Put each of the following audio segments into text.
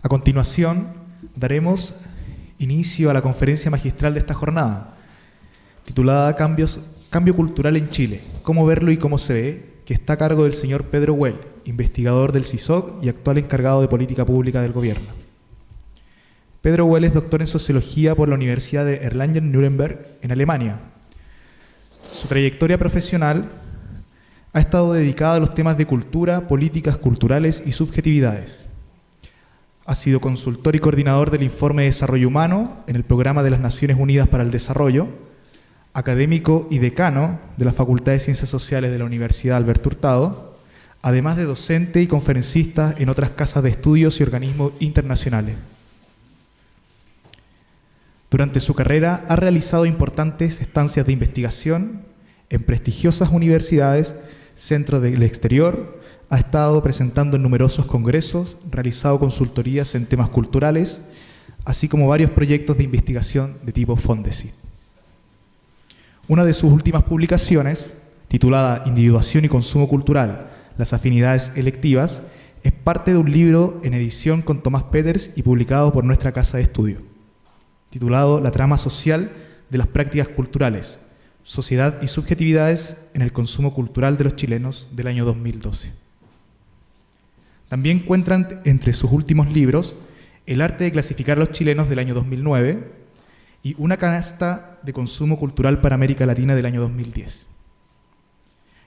A continuación, daremos inicio a la conferencia magistral de esta jornada, titulada Cambio cultural en Chile, cómo verlo y cómo se ve, que está a cargo del señor Pedro Well, investigador del CSISOC y actual encargado de política pública del gobierno. Pedro Well es doctor en sociología por la Universidad de Erlangen-Nuremberg, en Alemania. Su trayectoria profesional ha estado dedicada a los temas de cultura, políticas culturales y subjetividades. Ha sido consultor y coordinador del Informe de Desarrollo Humano en el Programa de las Naciones Unidas para el Desarrollo, académico y decano de la Facultad de Ciencias Sociales de la Universidad Alberto Hurtado, además de docente y conferencista en otras casas de estudios y organismos internacionales. Durante su carrera ha realizado importantes estancias de investigación en prestigiosas universidades, centros del exterior, ha estado presentando en numerosos congresos, realizado consultorías en temas culturales, así como varios proyectos de investigación de tipo Fondesit. Una de sus últimas publicaciones, titulada Individuación y consumo cultural, las afinidades electivas, es parte de un libro en edición con Tomás Peters y publicado por nuestra casa de estudio, titulado La trama social de las prácticas culturales, sociedad y subjetividades en el consumo cultural de los chilenos, del año 2012. También encuentran entre sus últimos libros El arte de clasificar a los chilenos, del año 2009, y Una canasta de consumo cultural para América Latina, del año 2010.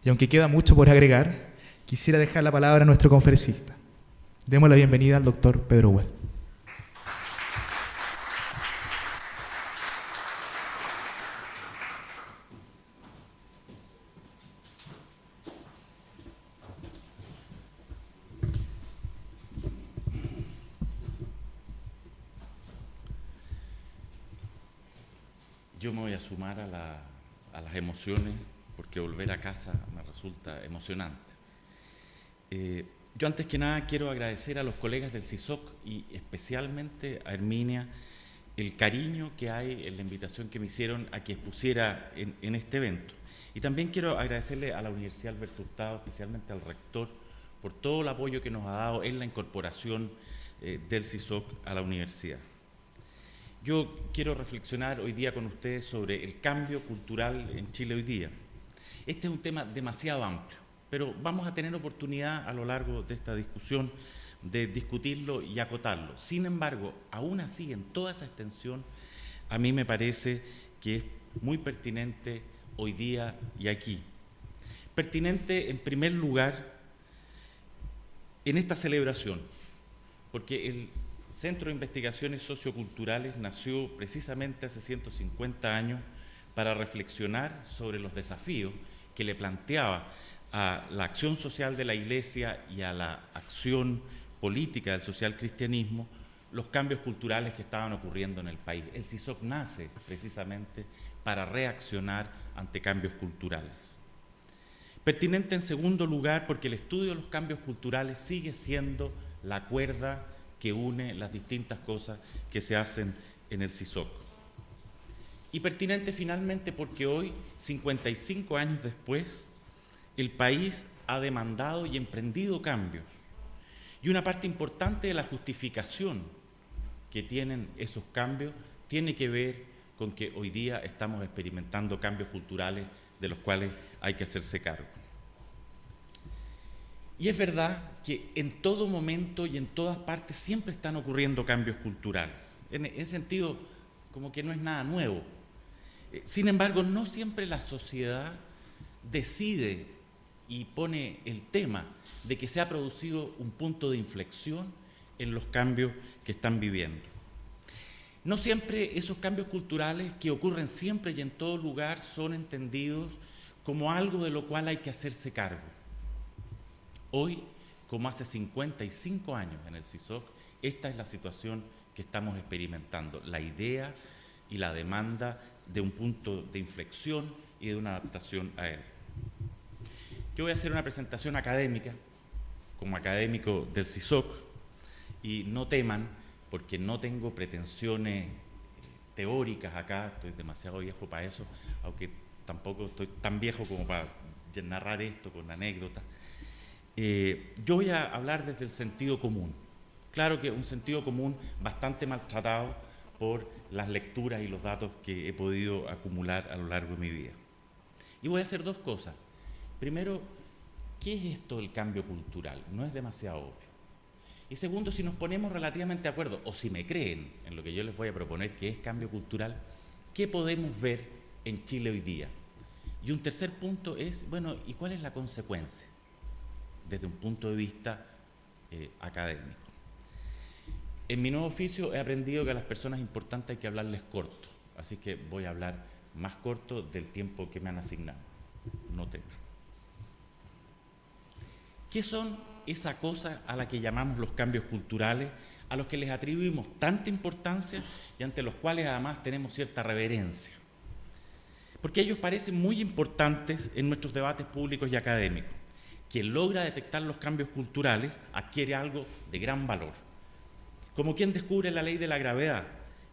Y aunque queda mucho por agregar, quisiera dejar la palabra a nuestro conferencista. Demos la bienvenida al doctor Pedro Well. Yo me voy a sumar a las emociones, porque volver a casa me resulta emocionante. Yo antes que nada quiero agradecer a los colegas del CSISOC y especialmente a Herminia el cariño que hay en la invitación que me hicieron a que expusiera en este evento. Y también quiero agradecerle a la Universidad Alberto Hurtado, especialmente al rector, por todo el apoyo que nos ha dado en la incorporación del CSISOC a la universidad. Yo quiero reflexionar hoy día con ustedes sobre el cambio cultural en Chile hoy día. Este es un tema demasiado amplio, pero vamos a tener oportunidad a lo largo de esta discusión de discutirlo y acotarlo. Sin embargo, aún así, en toda esa extensión, a mí me parece que es muy pertinente hoy día y aquí. Pertinente, en primer lugar, en esta celebración, porque el Centro de Investigaciones Socioculturales nació precisamente hace 150 años para reflexionar sobre los desafíos que le planteaba a la acción social de la Iglesia y a la acción política del socialcristianismo los cambios culturales que estaban ocurriendo en el país. El CSISOC nace precisamente para reaccionar ante cambios culturales. Pertinente en segundo lugar porque el estudio de los cambios culturales sigue siendo la cuerda que une las distintas cosas que se hacen en el CSISOC. Y pertinente finalmente porque hoy, 55 años después, el país ha demandado y emprendido cambios. Y una parte importante de la justificación que tienen esos cambios tiene que ver con que hoy día estamos experimentando cambios culturales de los cuales hay que hacerse cargo. Y es verdad que en todo momento y en todas partes siempre están ocurriendo cambios culturales. En ese sentido, como que no es nada nuevo. Sin embargo, no siempre la sociedad decide y pone el tema de que se ha producido un punto de inflexión en los cambios que están viviendo. No siempre esos cambios culturales que ocurren siempre y en todo lugar son entendidos como algo de lo cual hay que hacerse cargo. Hoy, como hace 55 años en el CSISOC, esta es la situación que estamos experimentando, la idea y la demanda de un punto de inflexión y de una adaptación a él. Yo voy a hacer una presentación académica, como académico del CSISOC, y no teman, porque no tengo pretensiones teóricas acá, estoy demasiado viejo para eso, aunque tampoco estoy tan viejo como para narrar esto con anécdotas. Yo voy a hablar desde el sentido común. Claro que un sentido común bastante maltratado por las lecturas y los datos que he podido acumular a lo largo de mi vida. Y voy a hacer dos cosas. Primero, ¿qué es esto del cambio cultural? No es demasiado obvio. Y segundo, si nos ponemos relativamente de acuerdo, o si me creen en lo que yo les voy a proponer que es cambio cultural, ¿qué podemos ver en Chile hoy día? Y un tercer punto es, bueno, ¿y cuál es la consecuencia desde un punto de vista académico? En mi nuevo oficio he aprendido que a las personas importantes hay que hablarles corto, así que voy a hablar más corto del tiempo que me han asignado. No teman. ¿Qué son esa cosa a la que llamamos los cambios culturales, a los que les atribuimos tanta importancia y ante los cuales además tenemos cierta reverencia? Porque ellos parecen muy importantes en nuestros debates públicos y académicos. Quien logra detectar los cambios culturales adquiere algo de gran valor, como quien descubre la ley de la gravedad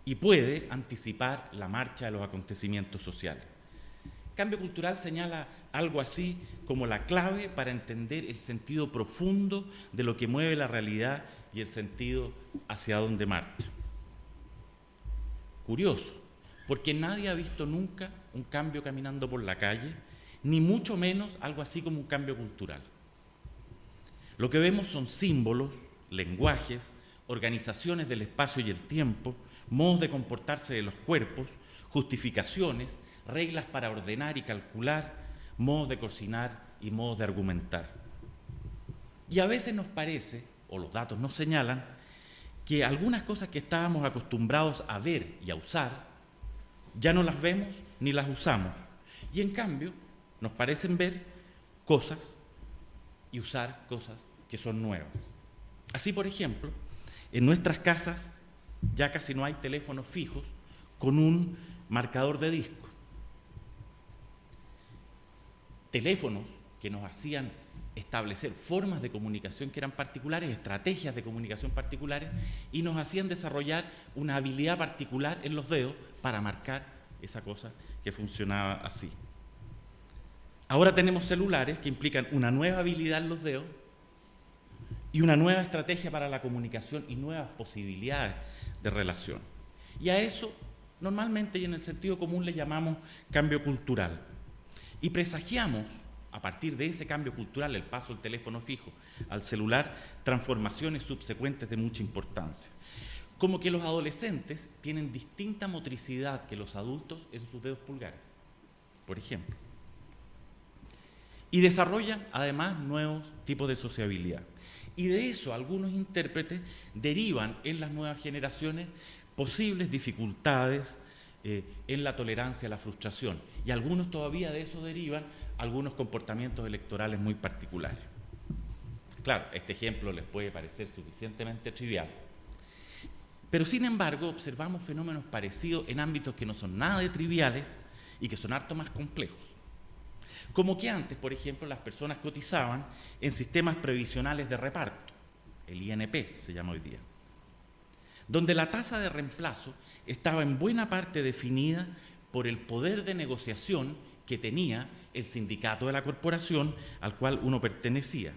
y puede anticipar la marcha de los acontecimientos sociales. Cambio cultural señala algo así como la clave para entender el sentido profundo de lo que mueve la realidad y el sentido hacia dónde marcha. Curioso, porque nadie ha visto nunca un cambio caminando por la calle, ni mucho menos algo así como un cambio cultural. Lo que vemos son símbolos, lenguajes, organizaciones del espacio y el tiempo, modos de comportarse de los cuerpos, justificaciones, reglas para ordenar y calcular, modos de cocinar y modos de argumentar. Y a veces nos parece, o los datos nos señalan, que algunas cosas que estábamos acostumbrados a ver y a usar, ya no las vemos ni las usamos. Y en cambio, nos parecen ver cosas y usar cosas que son nuevas. Así, por ejemplo, en nuestras casas ya casi no hay teléfonos fijos con un marcador de disco. Teléfonos que nos hacían establecer formas de comunicación que eran particulares, estrategias de comunicación particulares, y nos hacían desarrollar una habilidad particular en los dedos para marcar esa cosa que funcionaba así. Ahora tenemos celulares que implican una nueva habilidad en los dedos y una nueva estrategia para la comunicación y nuevas posibilidades de relación. Y a eso normalmente y en el sentido común le llamamos cambio cultural. Y presagiamos, a partir de ese cambio cultural, el paso del teléfono fijo al celular, transformaciones subsecuentes de mucha importancia. Como que los adolescentes tienen distinta motricidad que los adultos en sus dedos pulgares, por ejemplo. Y desarrollan además nuevos tipos de sociabilidad. Y de eso algunos intérpretes derivan en las nuevas generaciones posibles dificultades en la tolerancia a la frustración. Y algunos todavía de eso derivan algunos comportamientos electorales muy particulares. Claro, este ejemplo les puede parecer suficientemente trivial. Pero sin embargo observamos fenómenos parecidos en ámbitos que no son nada de triviales y que son harto más complejos. Como que antes, por ejemplo, las personas cotizaban en sistemas previsionales de reparto, el INP se llama hoy día, donde la tasa de reemplazo estaba en buena parte definida por el poder de negociación que tenía el sindicato de la corporación al cual uno pertenecía.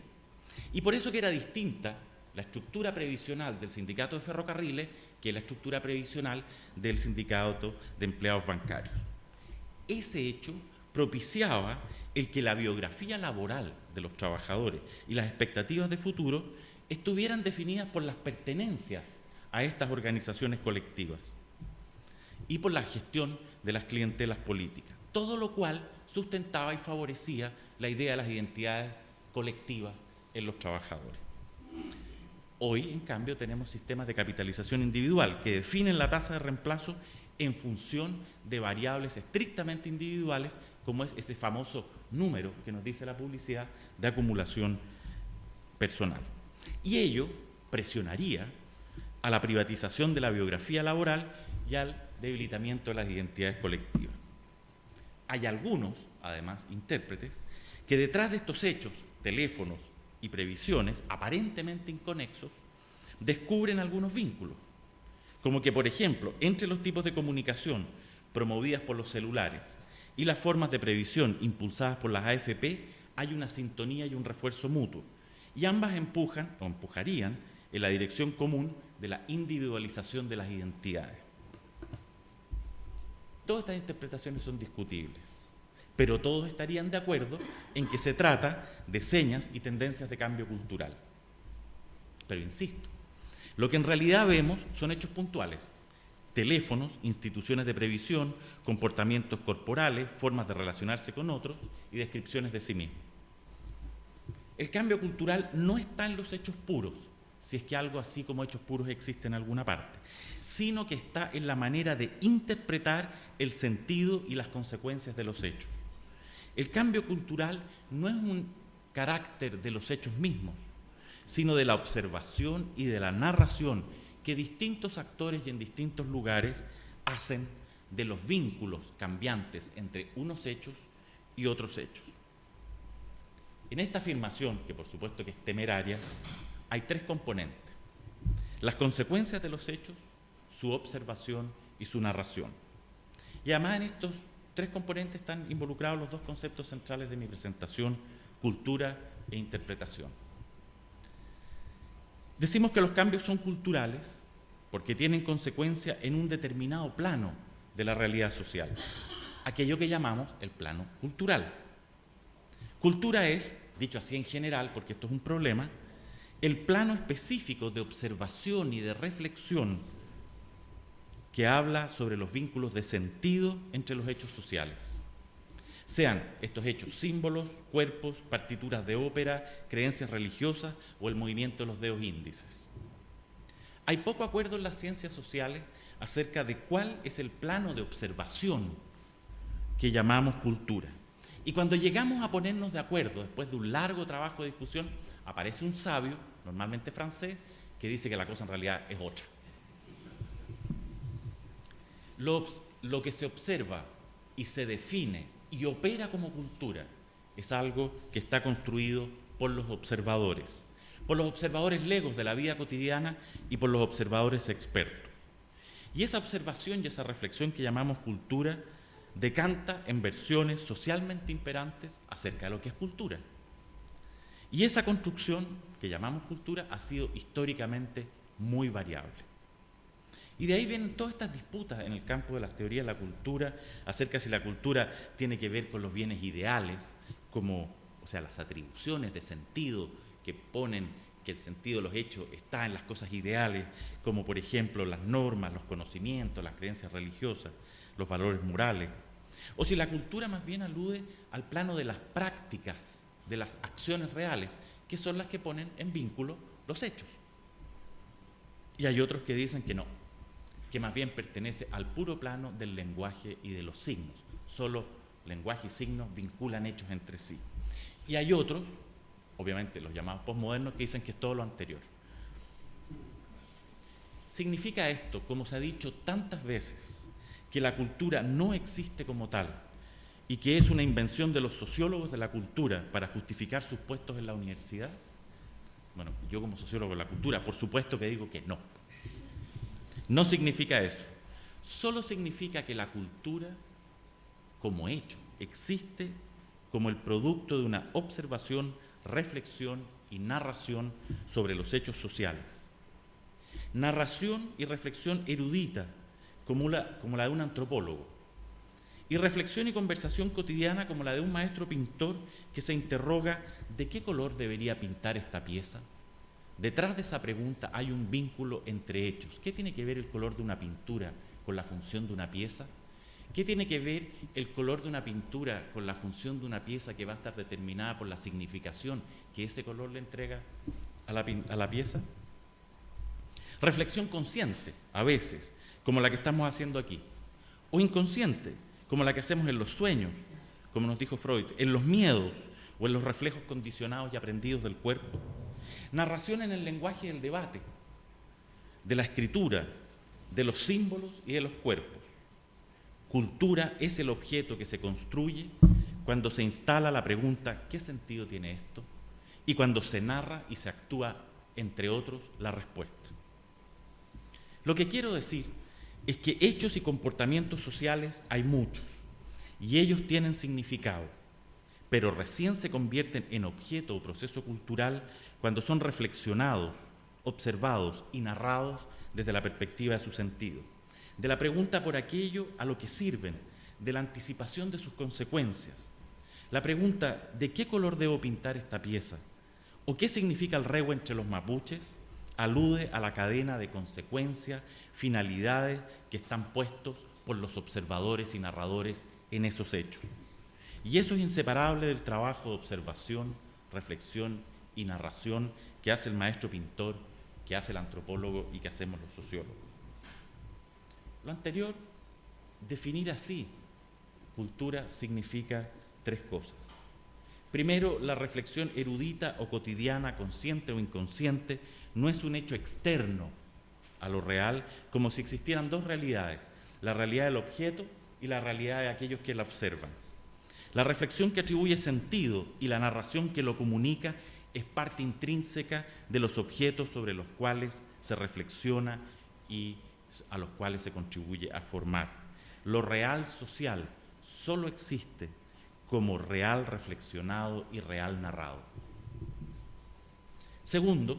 Y por eso que era distinta la estructura previsional del sindicato de ferrocarriles que la estructura previsional del sindicato de empleados bancarios. Ese hecho propiciaba el que la biografía laboral de los trabajadores y las expectativas de futuro estuvieran definidas por las pertenencias a estas organizaciones colectivas y por la gestión de las clientelas políticas, todo lo cual sustentaba y favorecía la idea de las identidades colectivas en los trabajadores. Hoy, en cambio, tenemos sistemas de capitalización individual que definen la tasa de reemplazo en función de variables estrictamente individuales, como es ese famoso número que nos dice la publicidad de acumulación personal. Y ello presionaría a la privatización de la biografía laboral y al debilitamiento de las identidades colectivas. Hay algunos, además, intérpretes, que detrás de estos hechos, teléfonos y previsiones, aparentemente inconexos, descubren algunos vínculos, como que, por ejemplo, entre los tipos de comunicación promovidas por los celulares y las formas de previsión impulsadas por las AFP hay una sintonía y un refuerzo mutuo, y ambas empujan o empujarían en la dirección común de la individualización de las identidades. Todas estas interpretaciones son discutibles, pero todos estarían de acuerdo en que se trata de señas y tendencias de cambio cultural. Pero insisto, lo que en realidad vemos son hechos puntuales: teléfonos, instituciones de previsión, comportamientos corporales, formas de relacionarse con otros y descripciones de sí mismo. El cambio cultural no está en los hechos puros, si es que algo así como hechos puros existe en alguna parte, sino que está en la manera de interpretar el sentido y las consecuencias de los hechos. El cambio cultural no es un carácter de los hechos mismos, sino de la observación y de la narración que distintos actores y en distintos lugares hacen de los vínculos cambiantes entre unos hechos y otros hechos. En esta afirmación, que por supuesto que es temeraria, hay tres componentes: las consecuencias de los hechos, su observación y su narración. Y además en estos tres componentes están involucrados los dos conceptos centrales de mi presentación: cultura e interpretación. Decimos que los cambios son culturales porque tienen consecuencia en un determinado plano de la realidad social, aquello que llamamos el plano cultural. Cultura es, dicho así en general, porque esto es un problema, el plano específico de observación y de reflexión que habla sobre los vínculos de sentido entre los hechos sociales. Sean estos hechos símbolos, cuerpos, partituras de ópera, creencias religiosas o el movimiento de los dedos índices. Hay poco acuerdo en las ciencias sociales acerca de cuál es el plano de observación que llamamos cultura. Y cuando llegamos a ponernos de acuerdo, después de un largo trabajo de discusión, aparece un sabio, normalmente francés, que dice que la cosa en realidad es otra. Lo que se observa y se define y opera como cultura es algo que está construido por los observadores legos de la vida cotidiana y por los observadores expertos. Y esa observación y esa reflexión que llamamos cultura decanta en versiones socialmente imperantes acerca de lo que es cultura. Y esa construcción que llamamos cultura ha sido históricamente muy variable. Y de ahí vienen todas estas disputas en el campo de las teorías de la cultura acerca de si la cultura tiene que ver con los bienes ideales, como, las atribuciones de sentido que ponen que el sentido de los hechos está en las cosas ideales, como por ejemplo las normas, los conocimientos, las creencias religiosas, los valores morales, o si la cultura más bien alude al plano de las prácticas, de las acciones reales, que son las que ponen en vínculo los hechos. Y hay otros que dicen que no, que más bien pertenece al puro plano del lenguaje y de los signos. Solo lenguaje y signos vinculan hechos entre sí. Y hay otros, obviamente los llamados posmodernos, que dicen que es todo lo anterior. Significa esto, como se ha dicho tantas veces, que la cultura no existe como tal y que es una invención de los sociólogos de la cultura para justificar sus puestos en la universidad. Bueno, yo como sociólogo de la cultura, por supuesto que digo que no. No significa eso. Solo significa que la cultura, como hecho, existe como el producto de una observación, reflexión y narración sobre los hechos sociales. Narración y reflexión erudita, como la de un antropólogo, y reflexión y conversación cotidiana como la de un maestro pintor que se interroga ¿de qué color debería pintar esta pieza? Detrás de esa pregunta hay un vínculo entre hechos. ¿Qué tiene que ver el color de una pintura con la función de una pieza? ¿Qué tiene que ver el color de una pintura con la función de una pieza que va a estar determinada por la significación que ese color le entrega a la pieza? Reflexión consciente, a veces, como la que estamos haciendo aquí, o inconsciente, como la que hacemos en los sueños, como nos dijo Freud, en los miedos o en los reflejos condicionados y aprendidos del cuerpo. Narración en el lenguaje del debate, de la escritura, de los símbolos y de los cuerpos. Cultura es el objeto que se construye cuando se instala la pregunta ¿qué sentido tiene esto? Y cuando se narra y se actúa, entre otros, la respuesta. Lo que quiero decir es que hechos y comportamientos sociales hay muchos, y ellos tienen significado, pero recién se convierten en objeto o proceso cultural cuando son reflexionados, observados y narrados desde la perspectiva de su sentido, de la pregunta por aquello a lo que sirven, de la anticipación de sus consecuencias, la pregunta de qué color debo pintar esta pieza o qué significa el rehue entre los mapuches, alude a la cadena de consecuencias, finalidades que están puestos por los observadores y narradores en esos hechos. Y eso es inseparable del trabajo de observación, reflexión y narración que hace el maestro pintor, que hace el antropólogo y que hacemos los sociólogos. Lo anterior, definir así cultura significa tres cosas. Primero, la reflexión erudita o cotidiana, consciente o inconsciente, no es un hecho externo a lo real, como si existieran dos realidades, la realidad del objeto y la realidad de aquellos que la observan. La reflexión que atribuye sentido y la narración que lo comunica es parte intrínseca de los objetos sobre los cuales se reflexiona y a los cuales se contribuye a formar. Lo real social solo existe como real reflexionado y real narrado. Segundo,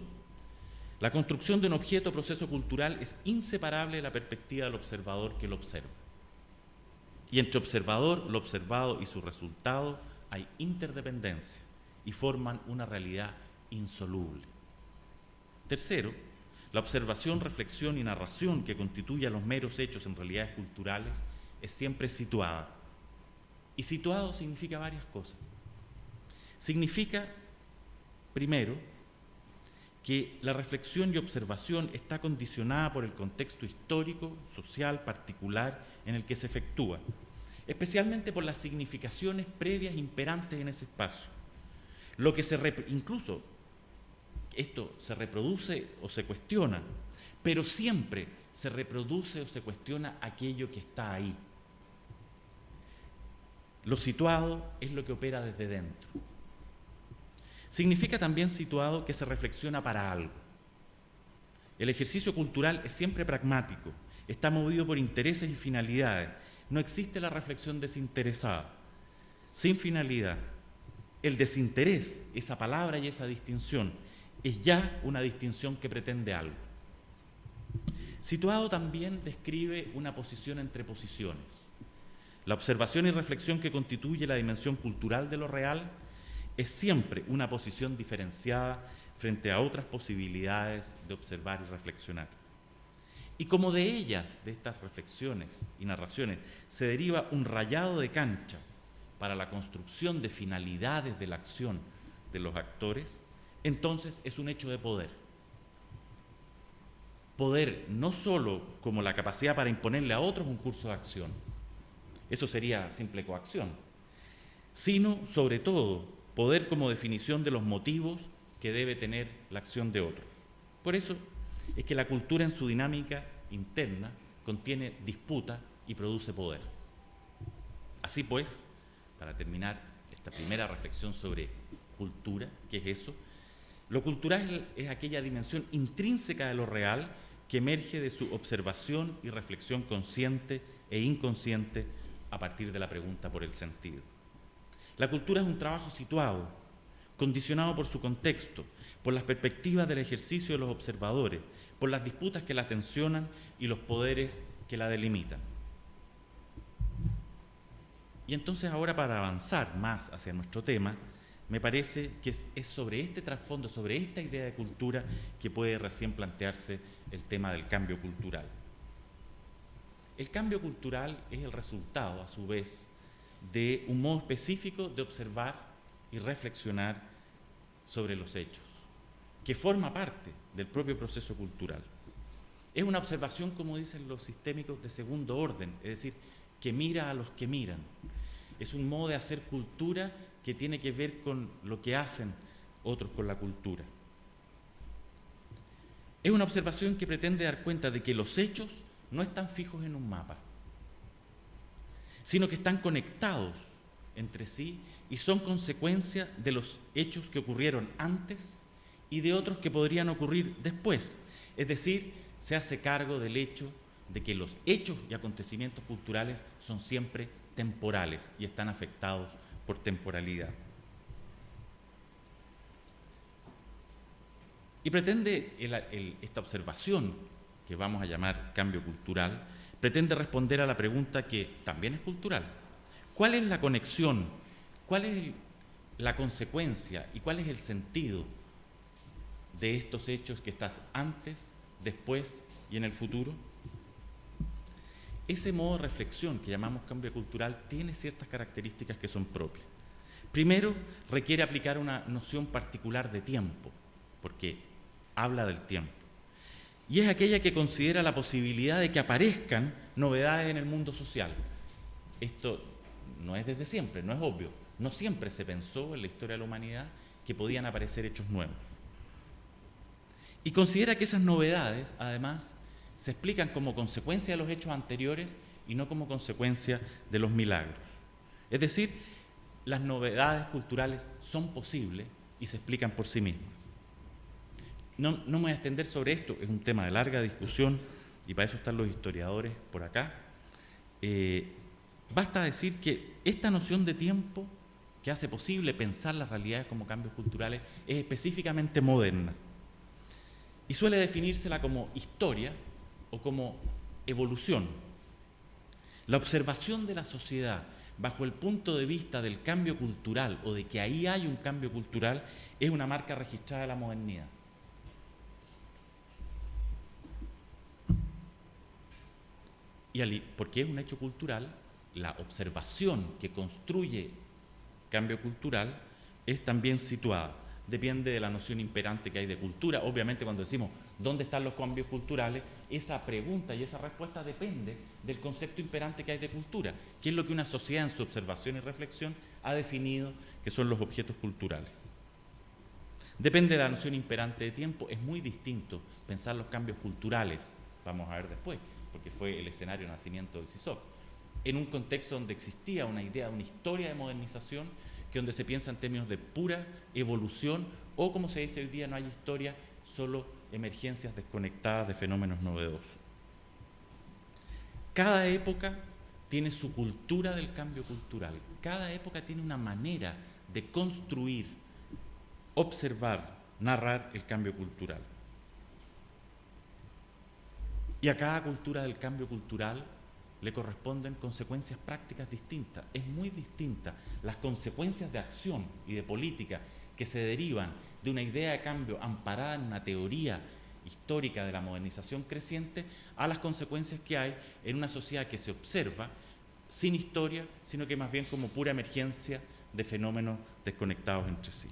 la construcción de un objeto o proceso cultural es inseparable de la perspectiva del observador que lo observa. Y entre observador, lo observado y su resultado hay interdependencia y forman una realidad insoluble. Tercero, la observación, reflexión y narración que constituye a los meros hechos en realidades culturales es siempre situada. Y situado significa varias cosas. Significa, primero, que la reflexión y observación está condicionada por el contexto histórico, social, particular en el que se efectúa, especialmente por las significaciones previas imperantes en ese espacio. Lo que incluso esto se reproduce o se cuestiona, pero siempre se reproduce o se cuestiona aquello que está ahí. Lo situado es lo que opera desde dentro. Significa también situado que se reflexiona para algo. El ejercicio cultural es siempre pragmático, está movido por intereses y finalidades. No existe la reflexión desinteresada, sin finalidad. El desinterés, esa palabra y esa distinción, es ya una distinción que pretende algo. Situado también describe una posición entre posiciones. La observación y reflexión que constituye la dimensión cultural de lo real es siempre una posición diferenciada frente a otras posibilidades de observar y reflexionar. Y como de ellas, de estas reflexiones y narraciones, se deriva un rayado de cancha para la construcción de finalidades de la acción de los actores, entonces es un hecho de poder. Poder no solo como la capacidad para imponerle a otros un curso de acción, eso sería simple coacción, sino, sobre todo, poder como definición de los motivos que debe tener la acción de otros. Por eso es que la cultura en su dinámica interna contiene disputa y produce poder. Así pues, para terminar esta primera reflexión sobre cultura, ¿qué es eso? Lo cultural es aquella dimensión intrínseca de lo real que emerge de su observación y reflexión consciente e inconsciente a partir de la pregunta por el sentido. La cultura es un trabajo situado, condicionado por su contexto, por las perspectivas del ejercicio de los observadores, por las disputas que la tensionan y los poderes que la delimitan. Y entonces ahora, para avanzar más hacia nuestro tema, me parece que es sobre este trasfondo, sobre esta idea de cultura, que puede recién plantearse el tema del cambio cultural. El cambio cultural es el resultado, a su vez, de un modo específico de observar y reflexionar sobre los hechos, que forma parte del propio proceso cultural. Es una observación, como dicen los sistémicos, de segundo orden, es decir, que mira a los que miran. Es un modo de hacer cultura que tiene que ver con lo que hacen otros con la cultura. Es una observación que pretende dar cuenta de que los hechos no están fijos en un mapa, sino que están conectados entre sí y son consecuencia de los hechos que ocurrieron antes y de otros que podrían ocurrir después. Es decir, se hace cargo del hecho de que los hechos y acontecimientos culturales son siempre temporales y están afectados por temporalidad. Y pretende esta observación, que vamos a llamar cambio cultural, pretende responder a la pregunta que también es cultural. ¿Cuál es la conexión? ¿Cuál es la consecuencia? ¿Y cuál es el sentido de estos hechos que están antes, después y en el futuro? Ese modo de reflexión que llamamos cambio cultural tiene ciertas características que son propias. Primero, requiere aplicar una noción particular de tiempo, porque habla del tiempo. Y es aquella que considera la posibilidad de que aparezcan novedades en el mundo social. Esto no es desde siempre, no es obvio. No siempre se pensó en la historia de la humanidad que podían aparecer hechos nuevos. Y considera que esas novedades, además, se explican como consecuencia de los hechos anteriores y no como consecuencia de los milagros. Es decir, las novedades culturales son posibles y se explican por sí mismas. No me voy a extender sobre esto, es un tema de larga discusión y para eso están los historiadores por acá. Basta decir que esta noción de tiempo que hace posible pensar las realidades como cambios culturales es específicamente moderna y suele definírsela como historia o como evolución. La observación de la sociedad bajo el punto de vista del cambio cultural o de que ahí hay un cambio cultural es una marca registrada de la modernidad. Y porque es un hecho cultural, la observación que construye cambio cultural es también situada. Depende de la noción imperante que hay de cultura. Obviamente, cuando decimos ¿dónde están los cambios culturales?, esa pregunta y esa respuesta depende del concepto imperante que hay de cultura, que es lo que una sociedad en su observación y reflexión ha definido que son los objetos culturales. Depende de la noción imperante de tiempo. Es muy distinto pensar los cambios culturales, vamos a ver después, porque fue el escenario de nacimiento del CISOC, en un contexto donde existía una idea, una historia de modernización, que donde se piensa en términos de pura evolución, o como se dice hoy día, no hay historia, solo emergencias desconectadas de fenómenos novedosos. Cada época tiene su cultura del cambio cultural, cada época tiene una manera de construir, observar, narrar el cambio cultural. Y a cada cultura del cambio cultural le corresponden consecuencias prácticas distintas. Es muy distinta las consecuencias de acción y de política que se derivan de una idea de cambio amparada en una teoría histórica de la modernización creciente a las consecuencias que hay en una sociedad que se observa sin historia, sino que más bien como pura emergencia de fenómenos desconectados entre sí.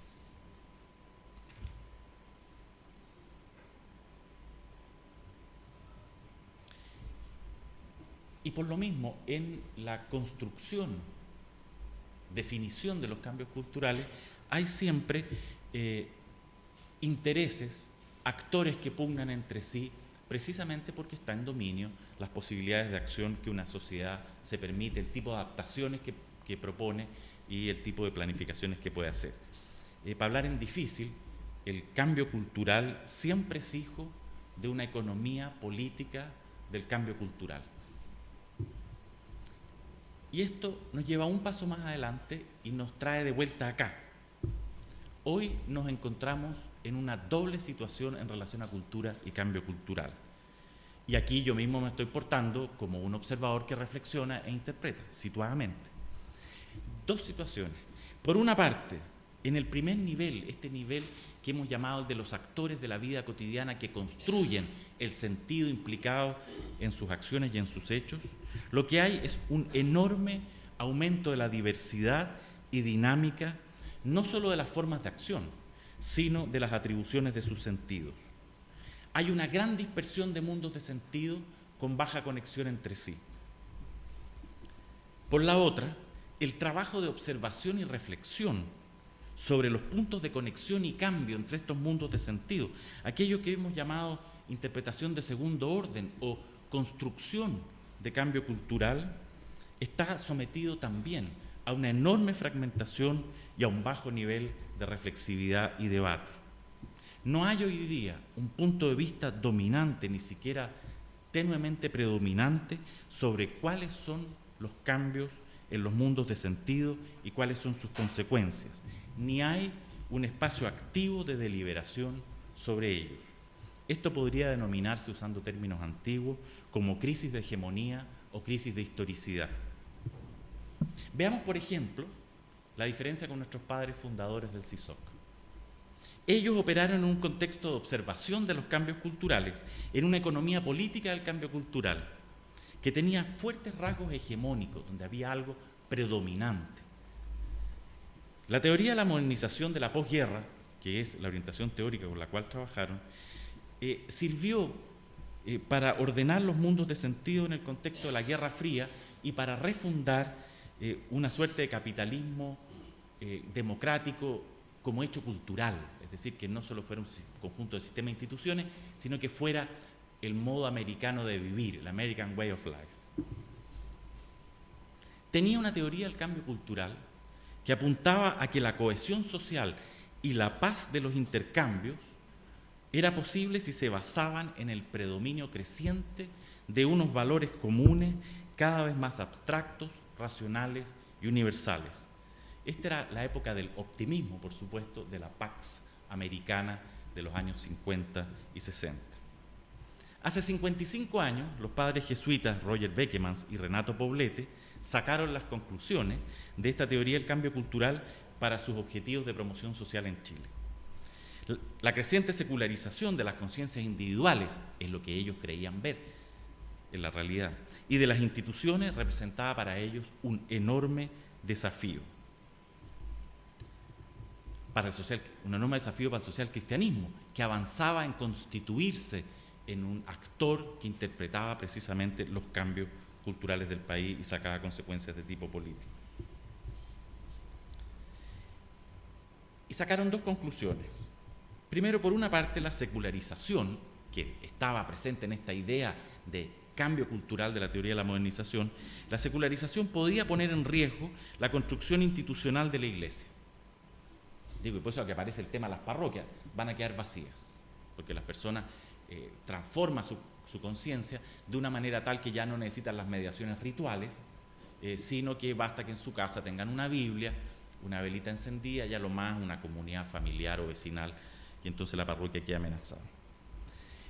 Y por lo mismo, en la construcción, definición de los cambios culturales, hay siempre intereses, actores que pugnan entre sí, precisamente porque está en dominio las posibilidades de acción que una sociedad se permite, el tipo de adaptaciones que propone y el tipo de planificaciones que puede hacer. Para hablar en difícil, el cambio cultural siempre es hijo de una economía política del cambio cultural. Y esto nos lleva un paso más adelante y nos trae de vuelta acá. Hoy nos encontramos en una doble situación en relación a cultura y cambio cultural. Y aquí yo mismo me estoy portando como un observador que reflexiona e interpreta situadamente. Dos situaciones. Por una parte, en el primer nivel, este nivel que hemos llamado el de los actores de la vida cotidiana que construyen el sentido implicado en sus acciones y en sus hechos, lo que hay es un enorme aumento de la diversidad y dinámica, no solo de las formas de acción, sino de las atribuciones de sus sentidos. Hay una gran dispersión de mundos de sentido con baja conexión entre sí. Por la otra, el trabajo de observación y reflexión sobre los puntos de conexión y cambio entre estos mundos de sentido, aquello que hemos llamado interpretación de segundo orden o construcción de cambio cultural, está sometido también a una enorme fragmentación y a un bajo nivel de reflexividad y debate. No hay hoy día un punto de vista dominante, ni siquiera tenuemente predominante, sobre cuáles son los cambios en los mundos de sentido y cuáles son sus consecuencias. Ni hay un espacio activo de deliberación sobre ellos. Esto podría denominarse, usando términos antiguos, como crisis de hegemonía o crisis de historicidad. Veamos, por ejemplo, la diferencia con nuestros padres fundadores del CISOC. Ellos operaron en un contexto de observación de los cambios culturales, en una economía política del cambio cultural, que tenía fuertes rasgos hegemónicos, donde había algo predominante. La teoría de la modernización de la posguerra, que es la orientación teórica con la cual trabajaron, sirvió para ordenar los mundos de sentido en el contexto de la Guerra Fría y para refundar una suerte de capitalismo democrático como hecho cultural, es decir, que no solo fuera un conjunto de sistemas e instituciones, sino que fuera el modo americano de vivir, el American Way of Life. Tenía una teoría del cambio cultural que apuntaba a que la cohesión social y la paz de los intercambios era posible si se basaban en el predominio creciente de unos valores comunes cada vez más abstractos, racionales y universales. Esta era la época del optimismo, por supuesto, de la Pax Americana de los años 50 y 60. Hace 55 años, los padres jesuitas Roger Beckemans y Renato Poblete sacaron las conclusiones de esta teoría del cambio cultural para sus objetivos de promoción social en Chile. La creciente secularización de las conciencias individuales es lo que ellos creían ver en la realidad, y de las instituciones representaba para ellos un enorme desafío. Un enorme desafío para el social cristianismo, que avanzaba en constituirse en un actor que interpretaba precisamente los cambios culturales del país y sacaba consecuencias de tipo político. Y sacaron dos conclusiones. Primero, por una parte, la secularización, que estaba presente en esta idea de cambio cultural de la teoría de la modernización, la secularización podía poner en riesgo la construcción institucional de la Iglesia. Digo, y por eso que aparece el tema de las parroquias, van a quedar vacías, porque las personas transforman su conciencia de una manera tal que ya no necesitan las mediaciones rituales, sino que basta que en su casa tengan una Biblia, una velita encendida, y a lo más una comunidad familiar o vecinal, y entonces la parroquia queda amenazada.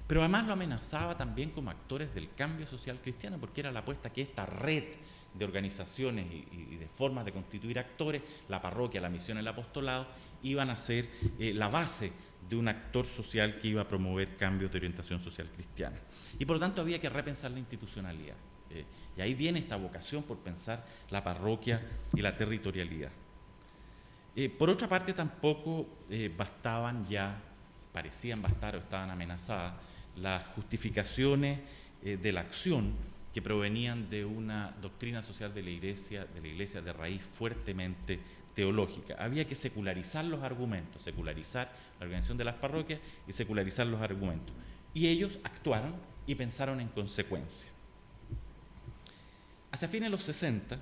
Pero además lo amenazaba también como actores del cambio social cristiano, porque era la apuesta que esta red de organizaciones y de formas de constituir actores, la parroquia, la misión, el apostolado, iban a ser la base de un actor social que iba a promover cambios de orientación social cristiana. Y por lo tanto había que repensar la institucionalidad. Y ahí viene esta vocación por pensar la parroquia y la territorialidad. Por otra parte, tampoco parecían bastar o estaban amenazadas las justificaciones de la acción que provenían de una doctrina social de la iglesia de raíz fuertemente teológica. Había que secularizar los argumentos, secularizar la organización de las parroquias y secularizar los argumentos. Y ellos actuaron y pensaron en consecuencia. Hacia fines de los 60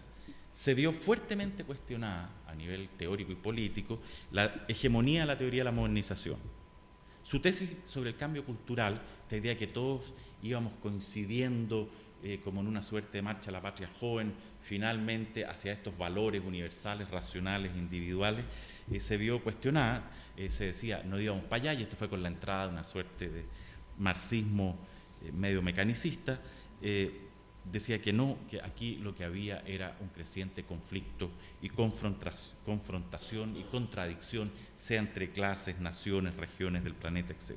se vio fuertemente cuestionada a nivel teórico y político la hegemonía de la teoría de la modernización. Su tesis sobre el cambio cultural, esta idea que todos íbamos coincidiendo como en una suerte de marcha a la patria joven, finalmente hacia estos valores universales, racionales, individuales, se vio cuestionada. Se decía, no íbamos para allá, y esto fue con la entrada de una suerte de marxismo medio mecanicista. Decía que no, que aquí lo que había era un creciente conflicto y confrontación y contradicción, sea entre clases, naciones, regiones del planeta, etc.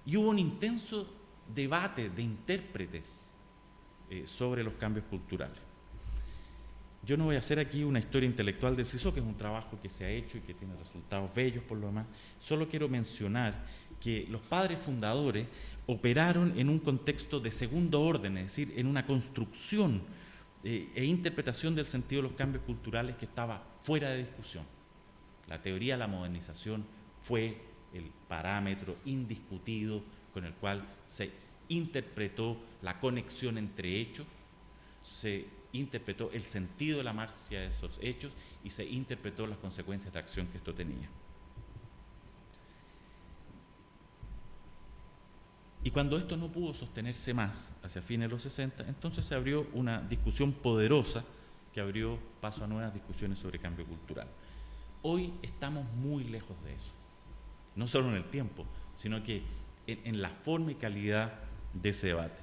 Y hubo un intenso debate de intérpretes sobre los cambios culturales. Yo no voy a hacer aquí una historia intelectual del CISOC, que es un trabajo que se ha hecho y que tiene resultados bellos por lo demás. Solo quiero mencionar que los padres fundadores operaron en un contexto de segundo orden, es decir, en una construcción e interpretación del sentido de los cambios culturales que estaba fuera de discusión. La teoría de la modernización fue el parámetro indiscutido con el cual se interpretó la conexión entre hechos, se interpretó el sentido de la marcha de esos hechos y se interpretó las consecuencias de acción que esto tenía. Y cuando esto no pudo sostenerse más, hacia fines de los 60, entonces se abrió una discusión poderosa que abrió paso a nuevas discusiones sobre cambio cultural. Hoy estamos muy lejos de eso, no solo en el tiempo, sino que en la forma y calidad de ese debate.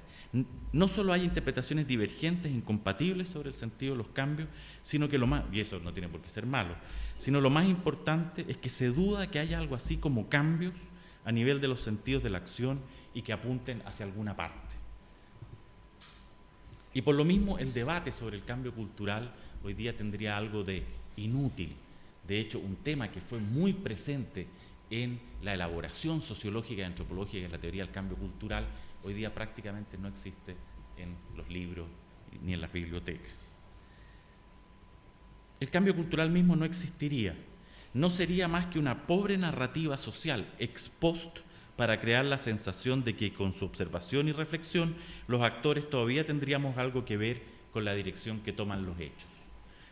No solo hay interpretaciones divergentes, incompatibles sobre el sentido de los cambios, sino que lo más, y eso no tiene por qué ser malo, sino lo más importante es que se duda que haya algo así como cambios a nivel de los sentidos de la acción y que apunten hacia alguna parte. Y por lo mismo el debate sobre el cambio cultural hoy día tendría algo de inútil. De hecho, un tema que fue muy presente en la elaboración sociológica y antropológica de la teoría del cambio cultural, hoy día prácticamente no existe en los libros ni en las bibliotecas. El cambio cultural mismo no existiría, no sería más que una pobre narrativa social ex post para crear la sensación de que con su observación y reflexión los actores todavía tendríamos algo que ver con la dirección que toman los hechos.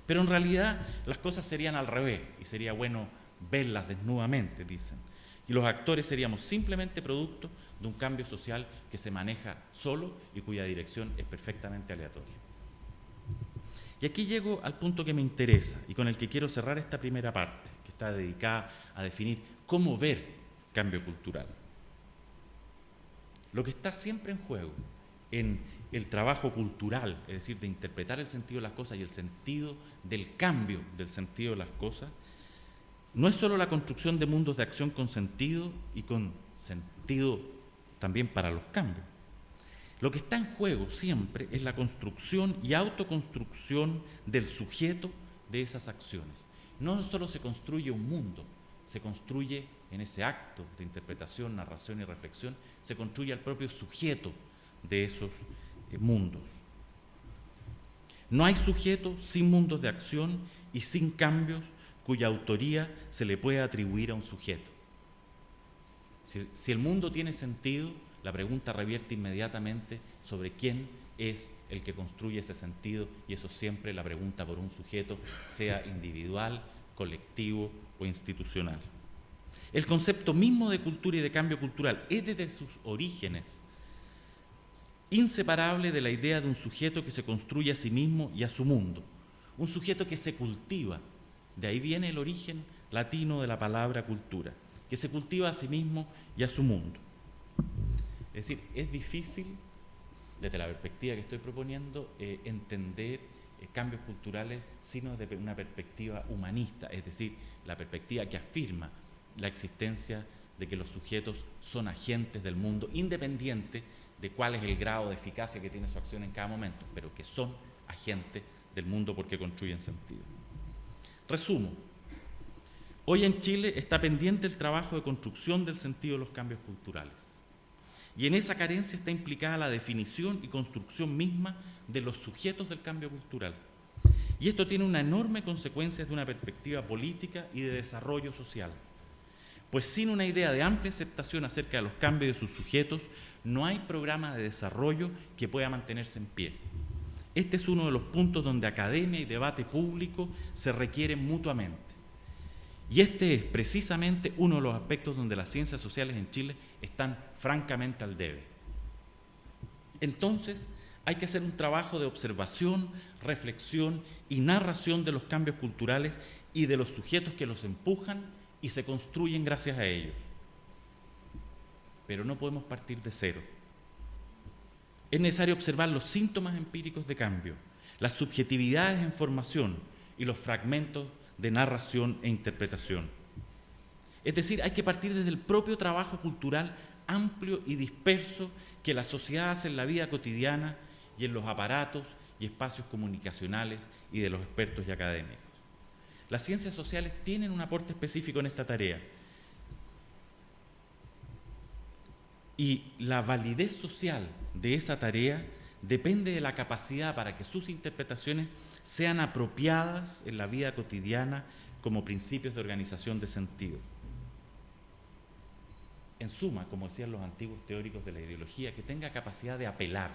Pero en realidad las cosas serían al revés y sería bueno verlas desnudamente, dicen. Y los actores seríamos simplemente producto de un cambio social que se maneja solo y cuya dirección es perfectamente aleatoria. Y aquí llego al punto que me interesa y con el que quiero cerrar esta primera parte, que está dedicada a definir cómo ver cambio cultural. Lo que está siempre en juego en el trabajo cultural, es decir, de interpretar el sentido de las cosas y el sentido del cambio del sentido de las cosas, no es solo la construcción de mundos de acción con sentido y con sentido también para los cambios. Lo que está en juego siempre es la construcción y autoconstrucción del sujeto de esas acciones. No solo se construye un mundo, se construye en ese acto de interpretación, narración y reflexión, se construye al propio sujeto de esos mundos. No hay sujeto sin mundos de acción y sin cambios cuya autoría se le puede atribuir a un sujeto. Si el mundo tiene sentido, la pregunta revierte inmediatamente sobre quién es el que construye ese sentido, y eso siempre la pregunta por un sujeto, sea individual, colectivo o institucional. El concepto mismo de cultura y de cambio cultural es desde sus orígenes inseparable de la idea de un sujeto que se construye a sí mismo y a su mundo, un sujeto que se cultiva. De ahí viene el origen latino de la palabra cultura, que se cultiva a sí mismo y a su mundo. Es decir, es difícil, desde la perspectiva que estoy proponiendo, entender cambios culturales sino desde una perspectiva humanista, es decir, la perspectiva que afirma la existencia de que los sujetos son agentes del mundo, independiente de cuál es el grado de eficacia que tiene su acción en cada momento, pero que son agentes del mundo porque construyen sentido. Resumo. Hoy en Chile está pendiente el trabajo de construcción del sentido de los cambios culturales. Y en esa carencia está implicada la definición y construcción misma de los sujetos del cambio cultural. Y esto tiene una enorme consecuencia desde una perspectiva política y de desarrollo social. Pues sin una idea de amplia aceptación acerca de los cambios de sus sujetos, no hay programa de desarrollo que pueda mantenerse en pie. Este es uno de los puntos donde academia y debate público se requieren mutuamente. Y este es precisamente uno de los aspectos donde las ciencias sociales en Chile están francamente al debe. Entonces, hay que hacer un trabajo de observación, reflexión y narración de los cambios culturales y de los sujetos que los empujan y se construyen gracias a ellos. Pero no podemos partir de cero. Es necesario observar los síntomas empíricos de cambio, las subjetividades en formación y los fragmentos de narración e interpretación. Es decir, hay que partir desde el propio trabajo cultural amplio y disperso que la sociedad hace en la vida cotidiana y en los aparatos y espacios comunicacionales y de los expertos y académicos. Las ciencias sociales tienen un aporte específico en esta tarea. Y la validez social de esa tarea depende de la capacidad para que sus interpretaciones sean apropiadas en la vida cotidiana como principios de organización de sentido. En suma, como decían los antiguos teóricos de la ideología, que tenga capacidad de apelar.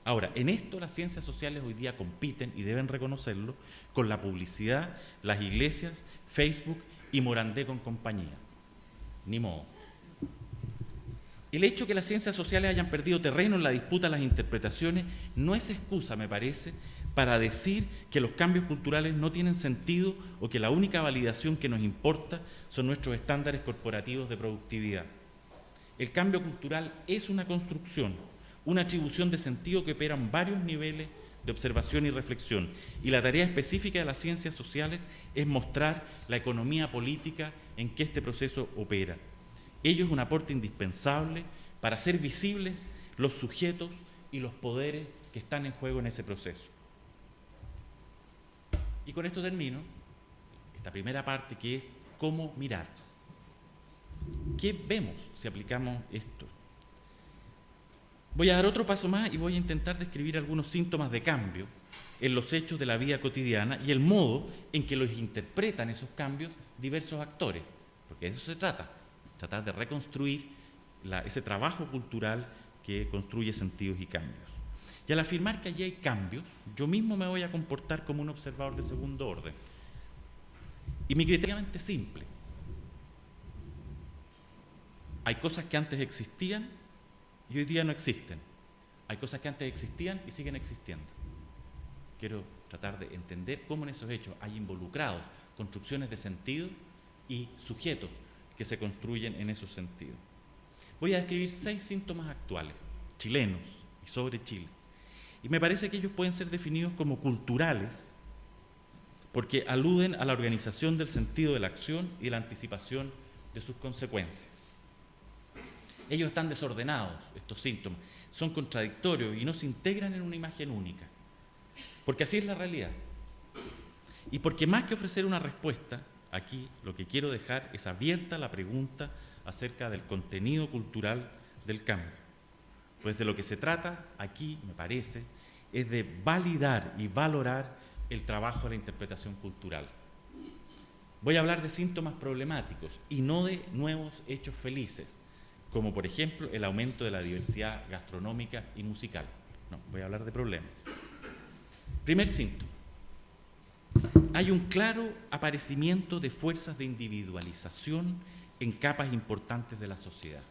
Ahora, en esto las ciencias sociales hoy día compiten, y deben reconocerlo, con la publicidad, las iglesias, Facebook y Morandé con compañía. Ni modo. El hecho de que las ciencias sociales hayan perdido terreno en la disputa de las interpretaciones no es excusa, me parece, para decir que los cambios culturales no tienen sentido o que la única validación que nos importa son nuestros estándares corporativos de productividad. El cambio cultural es una construcción, una atribución de sentido que opera en varios niveles de observación y reflexión, y la tarea específica de las ciencias sociales es mostrar la economía política en que este proceso opera. Ello es un aporte indispensable para hacer visibles los sujetos y los poderes que están en juego en ese proceso. Y con esto termino esta primera parte, que es cómo mirar. ¿Qué vemos si aplicamos esto? Voy a dar otro paso más y voy a intentar describir algunos síntomas de cambio en los hechos de la vida cotidiana y el modo en que los interpretan esos cambios diversos actores, porque de eso se trata, tratar de reconstruir ese trabajo cultural que construye sentidos y cambios. Y al afirmar que allí hay cambios, yo mismo me voy a comportar como un observador de segundo orden. Y mi criterio es realmente simple. Hay cosas que antes existían y hoy día no existen. Hay cosas que antes existían y siguen existiendo. Quiero tratar de entender cómo en esos hechos hay involucrados construcciones de sentido y sujetos que se construyen en esos sentidos. Voy a describir 6 síntomas actuales, chilenos y sobre Chile. Y me parece que ellos pueden ser definidos como culturales porque aluden a la organización del sentido de la acción y la anticipación de sus consecuencias. Ellos están desordenados, estos síntomas, son contradictorios y no se integran en una imagen única, porque así es la realidad. Y porque más que ofrecer una respuesta, aquí lo que quiero dejar es abierta la pregunta acerca del contenido cultural del cambio. Pues de lo que se trata aquí, me parece, es de validar y valorar el trabajo de la interpretación cultural. Voy a hablar de síntomas problemáticos y no de nuevos hechos felices, como por ejemplo el aumento de la diversidad gastronómica y musical. No, voy a hablar de problemas. Primer síntoma. Hay un claro aparecimiento de fuerzas de individualización en capas importantes de la sociedad.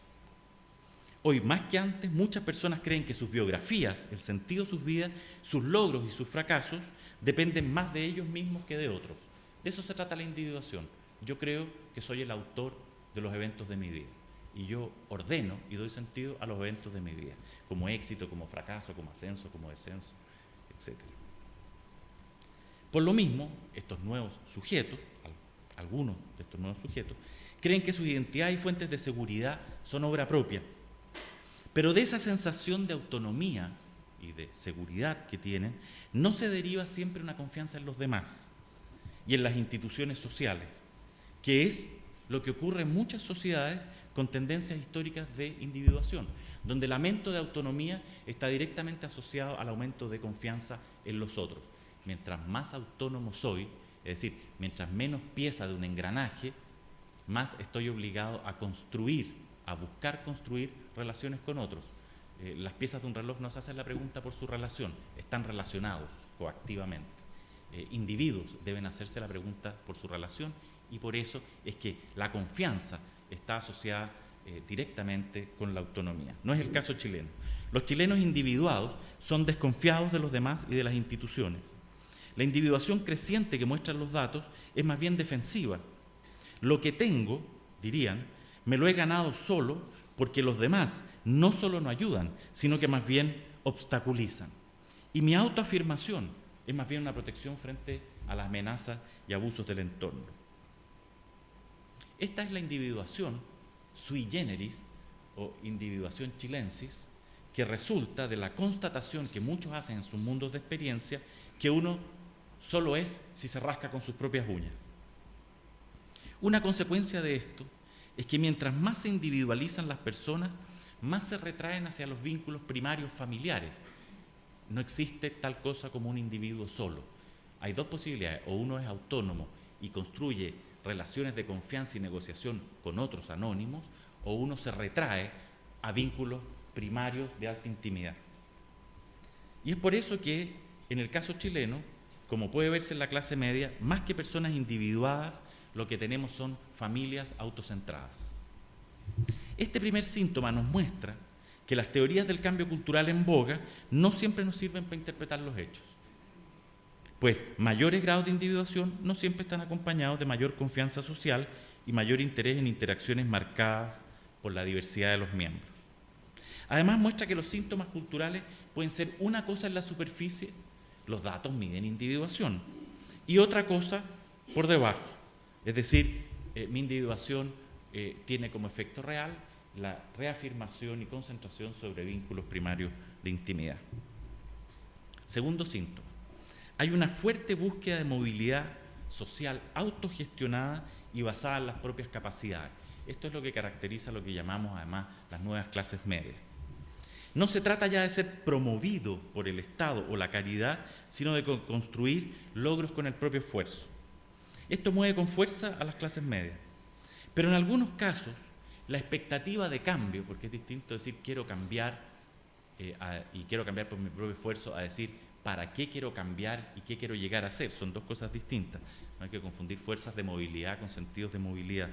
Hoy, más que antes, muchas personas creen que sus biografías, el sentido de sus vidas, sus logros y sus fracasos dependen más de ellos mismos que de otros. De eso se trata la individuación. Yo creo que soy el autor de los eventos de mi vida y yo ordeno y doy sentido a los eventos de mi vida, como éxito, como fracaso, como ascenso, como descenso, etc. Por lo mismo, estos nuevos sujetos, algunos de estos nuevos sujetos, creen que sus identidades y fuentes de seguridad son obra propia. Pero de esa sensación de autonomía y de seguridad que tienen, no se deriva siempre una confianza en los demás y en las instituciones sociales, que es lo que ocurre en muchas sociedades con tendencias históricas de individuación, donde el aumento de autonomía está directamente asociado al aumento de confianza en los otros. Mientras más autónomo soy, es decir, mientras menos pieza de un engranaje, más estoy obligado a construir, a buscar construir relaciones con otros. Las piezas de un reloj no se hacen la pregunta por su relación, están relacionados coactivamente. Individuos deben hacerse la pregunta por su relación y por eso es que la confianza está asociada directamente con la autonomía. No es el caso chileno. Los chilenos individuados son desconfiados de los demás y de las instituciones. La individuación creciente que muestran los datos es más bien defensiva. Lo que tengo, dirían, me lo he ganado solo porque los demás no solo no ayudan, sino que más bien obstaculizan. Y mi autoafirmación es más bien una protección frente a las amenazas y abusos del entorno. Esta es la individuación sui generis o individuación chilensis que resulta de la constatación que muchos hacen en sus mundos de experiencia que uno solo es si se rasca con sus propias uñas. Una consecuencia de esto es que mientras más se individualizan las personas, más se retraen hacia los vínculos primarios familiares. No existe tal cosa como un individuo solo. Hay dos posibilidades, o uno es autónomo y construye relaciones de confianza y negociación con otros anónimos, o uno se retrae a vínculos primarios de alta intimidad. Y es por eso que en el caso chileno, como puede verse en la clase media, más que personas individuadas, lo que tenemos son familias autocentradas. Este primer síntoma nos muestra que las teorías del cambio cultural en boga no siempre nos sirven para interpretar los hechos. pues mayores grados de individuación no siempre están acompañados de mayor confianza social y mayor interés en interacciones marcadas por la diversidad de los miembros. Además, muestra que los síntomas culturales pueden ser una cosa en la superficie, los datos miden individuación, y otra cosa por debajo. Es decir, mi individuación tiene como efecto real la reafirmación y concentración sobre vínculos primarios de intimidad. Segundo síntoma, hay una fuerte búsqueda de movilidad social autogestionada y basada en las propias capacidades. Esto es lo que caracteriza lo que llamamos además las nuevas clases medias. No se trata ya de ser promovido por el Estado o la caridad, sino de construir logros con el propio esfuerzo. Esto mueve con fuerza a las clases medias. Pero en algunos casos, la expectativa de cambio, porque es distinto decir quiero cambiar y quiero cambiar por mi propio esfuerzo a decir para qué quiero cambiar y qué quiero llegar a ser. Son dos cosas distintas. No hay que confundir fuerzas de movilidad con sentidos de movilidad.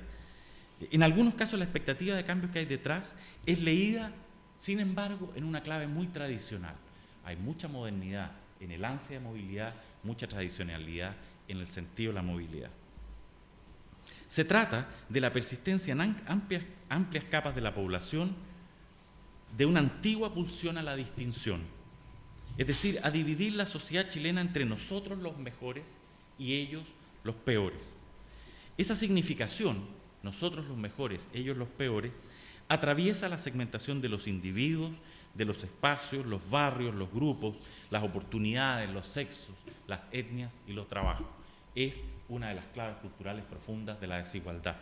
En algunos casos, la expectativa de cambio que hay detrás es leída, sin embargo, en una clave muy tradicional. Hay mucha modernidad en el ansia de movilidad, mucha tradicionalidad en el sentido de la movilidad. Se trata de la persistencia en amplias capas de la población de una antigua pulsión a la distinción, es decir, a dividir la sociedad chilena entre nosotros los mejores y ellos los peores. Esa significación, nosotros los mejores, ellos los peores, atraviesa la segmentación de los individuos, de los espacios, los barrios, los grupos, las oportunidades, los sexos, las etnias y los trabajos. Es una de las claves culturales profundas de la desigualdad.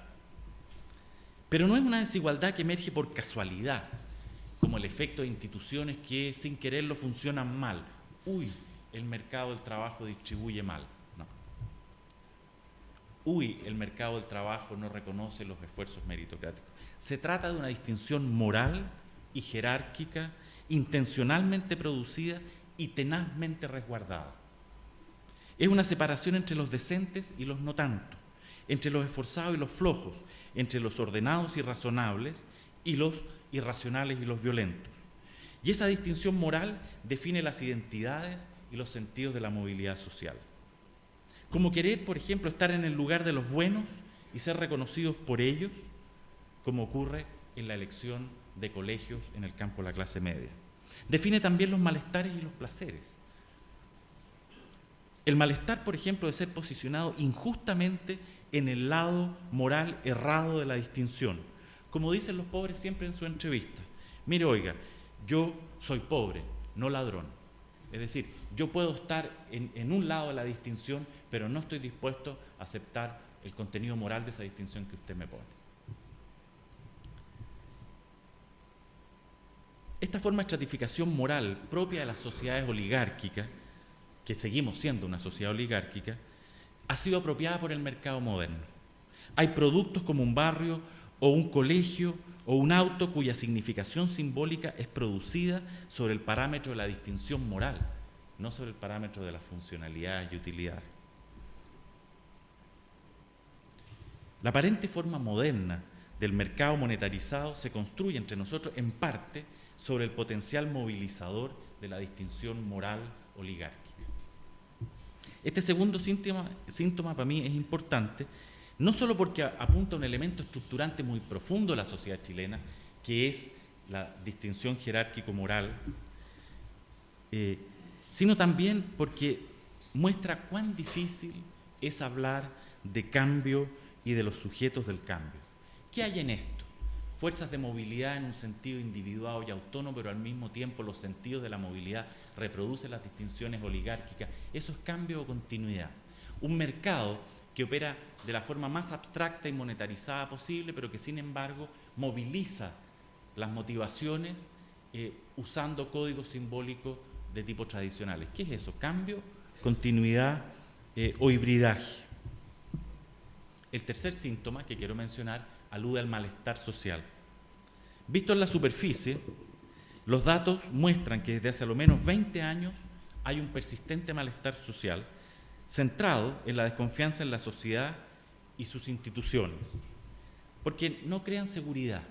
Pero no es una desigualdad que emerge por casualidad, como el efecto de instituciones que sin quererlo funcionan mal. Uy, el mercado del trabajo distribuye mal. No. Uy, el mercado del trabajo no reconoce los esfuerzos meritocráticos. Se trata de una distinción moral y jerárquica, intencionalmente producida y tenazmente resguardada. Es una separación entre los decentes y los no tanto, entre los esforzados y los flojos, entre los ordenados y razonables y los irracionales y los violentos. Y esa distinción moral define las identidades y los sentidos de la movilidad social. Como querer, por ejemplo, estar en el lugar de los buenos y ser reconocidos por ellos, como ocurre en la elección de colegios en el campo de la clase media. Define también los malestares y los placeres. El malestar, por ejemplo, de ser posicionado injustamente en el lado moral errado de la distinción. Como dicen los pobres siempre en su entrevista. Mire, oiga, yo soy pobre, no ladrón. Es decir, yo puedo estar en un lado de la distinción, pero no estoy dispuesto a aceptar el contenido moral de esa distinción que usted me pone. Esta forma de estratificación moral propia de las sociedades oligárquicas, que seguimos siendo una sociedad oligárquica, ha sido apropiada por el mercado moderno. Hay productos como un barrio o un colegio o un auto cuya significación simbólica es producida sobre el parámetro de la distinción moral, no sobre el parámetro de la funcionalidad y utilidad. La aparente forma moderna del mercado monetarizado se construye entre nosotros en parte sobre el potencial movilizador de la distinción moral oligárquica. Este segundo síntoma para mí es importante, no solo porque apunta a un elemento estructurante muy profundo de la sociedad chilena, que es la distinción jerárquico-moral, sino también porque muestra cuán difícil es hablar de cambio y de los sujetos del cambio. ¿Qué hay en esto? Fuerzas de movilidad en un sentido individuado y autónomo, pero al mismo tiempo los sentidos de la movilidad reproducen las distinciones oligárquicas. Eso es cambio o continuidad. Un mercado que opera de la forma más abstracta y monetarizada posible, pero que sin embargo moviliza las motivaciones usando códigos simbólicos de tipo tradicionales. ¿Qué es eso? Cambio, continuidad o hibridaje. El tercer síntoma que quiero mencionar alude al malestar social. Visto en la superficie, los datos muestran que desde hace a lo menos 20 años hay un persistente malestar social centrado en la desconfianza en la sociedad y sus instituciones, porque no crean seguridad,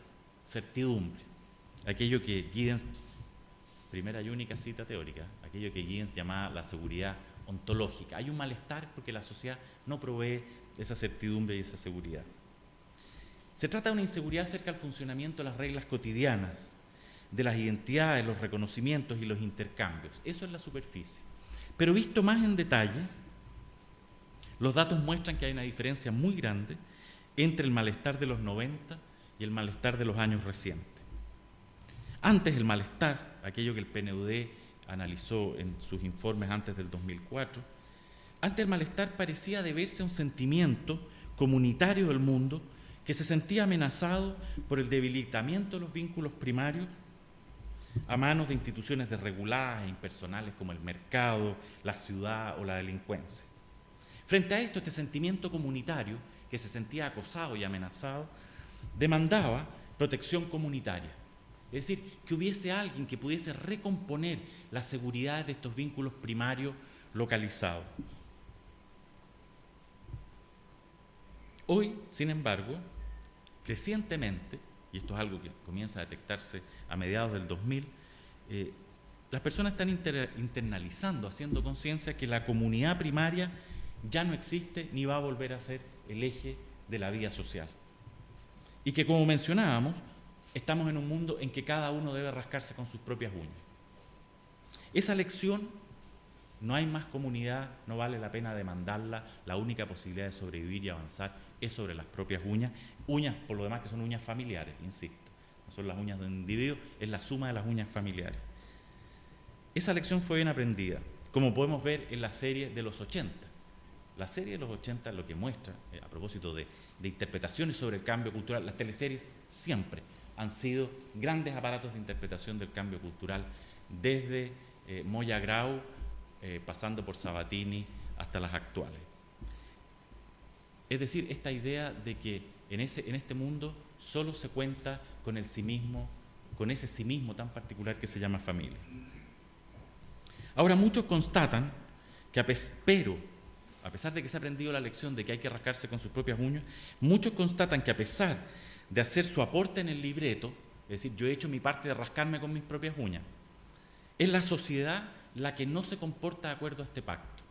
certidumbre, aquello que Giddens, primera y única cita teórica, aquello que Giddens llamaba la seguridad ontológica. Hay un malestar porque la sociedad no provee esa certidumbre y esa seguridad. Se trata de una inseguridad acerca del funcionamiento de las reglas cotidianas, de las identidades, los reconocimientos y los intercambios. Eso es la superficie. Pero visto más en detalle, los datos muestran que hay una diferencia muy grande entre el malestar de los 90 y el malestar de los años recientes. Antes el malestar, aquello que el PNUD analizó en sus informes antes del 2004, antes el malestar parecía deberse a un sentimiento comunitario del mundo que se sentía amenazado por el debilitamiento de los vínculos primarios a manos de instituciones desreguladas e impersonales como el mercado, la ciudad o la delincuencia. Frente a esto, este sentimiento comunitario, que se sentía acosado y amenazado, demandaba protección comunitaria. Es decir, que hubiese alguien que pudiese recomponer la seguridad de estos vínculos primarios localizados. Hoy, sin embargo, crecientemente, y esto es algo que comienza a detectarse a mediados del 2000, las personas están internalizando, haciendo conciencia que la comunidad primaria ya no existe ni va a volver a ser el eje de la vida social. Y que, como mencionábamos, estamos en un mundo en que cada uno debe rascarse con sus propias uñas. Esa lección, no hay más comunidad, no vale la pena demandarla, la única posibilidad de sobrevivir y avanzar es sobre las propias uñas, uñas por lo demás que son uñas familiares, insisto, no son las uñas de un individuo, es la suma de las uñas familiares. Esa lección fue bien aprendida, como podemos ver en la serie de los 80. La serie de los 80 lo que muestra, a propósito de interpretaciones sobre el cambio cultural, las teleseries siempre han sido grandes aparatos de interpretación del cambio cultural, desde Moya Grau, pasando por Sabatini hasta las actuales. Es decir, esta idea de que en este mundo solo se cuenta con el sí mismo, con ese sí mismo tan particular que se llama familia. Ahora, muchos constatan que a pesar de que se ha aprendido la lección de que hay que rascarse con sus propias uñas, muchos constatan que a pesar de hacer su aporte en el libreto, es decir, yo he hecho mi parte de rascarme con mis propias uñas, es la sociedad la que no se comporta de acuerdo a este pacto.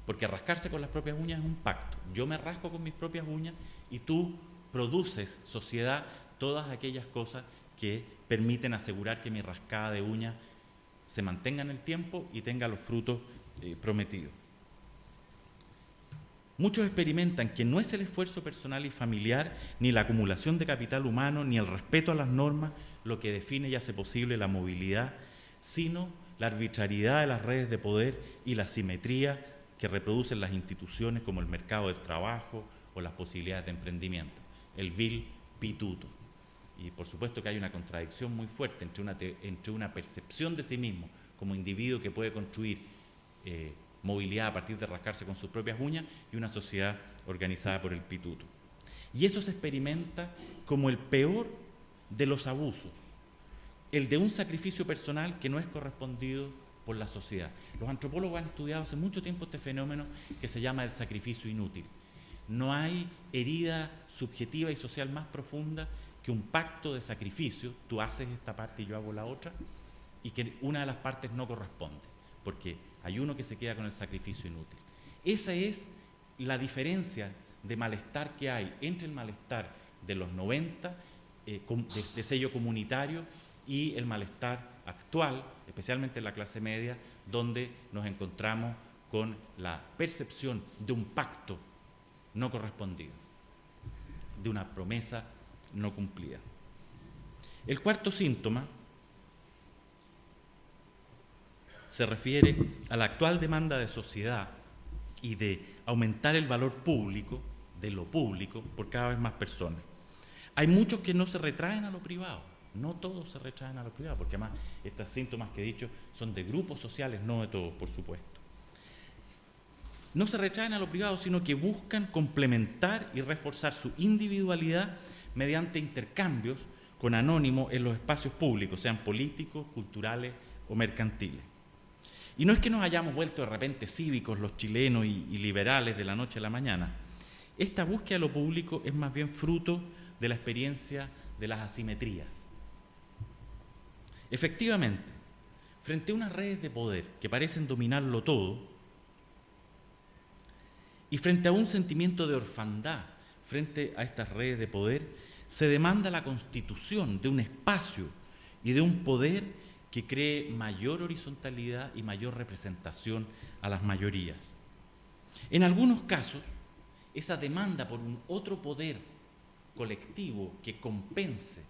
Porque rascarse con las propias uñas es un pacto. Yo me rasco con mis propias uñas y tú produces, sociedad, todas aquellas cosas que permiten asegurar que mi rascada de uñas se mantenga en el tiempo y tenga los frutos prometidos. Muchos experimentan que no es el esfuerzo personal y familiar, ni la acumulación de capital humano, ni el respeto a las normas lo que define y hace posible la movilidad, sino la arbitrariedad de las redes de poder y la asimetría que reproducen las instituciones como el mercado del trabajo o las posibilidades de emprendimiento, el vil pituto. Y por supuesto que hay una contradicción muy fuerte entre una percepción de sí mismo como individuo que puede construir movilidad a partir de rascarse con sus propias uñas y una sociedad organizada por el pituto. Y eso se experimenta como el peor de los abusos, el de un sacrificio personal que no es correspondido por la sociedad. Los antropólogos han estudiado hace mucho tiempo este fenómeno que se llama el sacrificio inútil. No hay herida subjetiva y social más profunda que un pacto de sacrificio, tú haces esta parte y yo hago la otra, y que una de las partes no corresponde, porque hay uno que se queda con el sacrificio inútil. Esa es la diferencia de malestar que hay entre el malestar de los 90, de sello comunitario, y el malestar actual, especialmente en la clase media, donde nos encontramos con la percepción de un pacto no correspondido, de una promesa no cumplida. El cuarto síntoma se refiere a la actual demanda de sociedad y de aumentar el valor público, de lo público, por cada vez más personas. Hay muchos que no se retraen a lo privado, no todos se retraen a lo privado, porque además estos síntomas que he dicho son de grupos sociales, no de todos, por supuesto. No se retraen a lo privado, sino que buscan complementar y reforzar su individualidad mediante intercambios con anónimos en los espacios públicos, sean políticos, culturales o mercantiles. Y no es que nos hayamos vuelto de repente cívicos los chilenos y liberales de la noche a la mañana. Esta búsqueda de lo público es más bien fruto de la experiencia de las asimetrías. Efectivamente, frente a unas redes de poder que parecen dominarlo todo, Y frente a un sentimiento de orfandad, frente a estas redes de poder, se demanda la constitución de un espacio y de un poder que cree mayor horizontalidad y mayor representación a las mayorías. En algunos casos, esa demanda por un otro poder colectivo que compense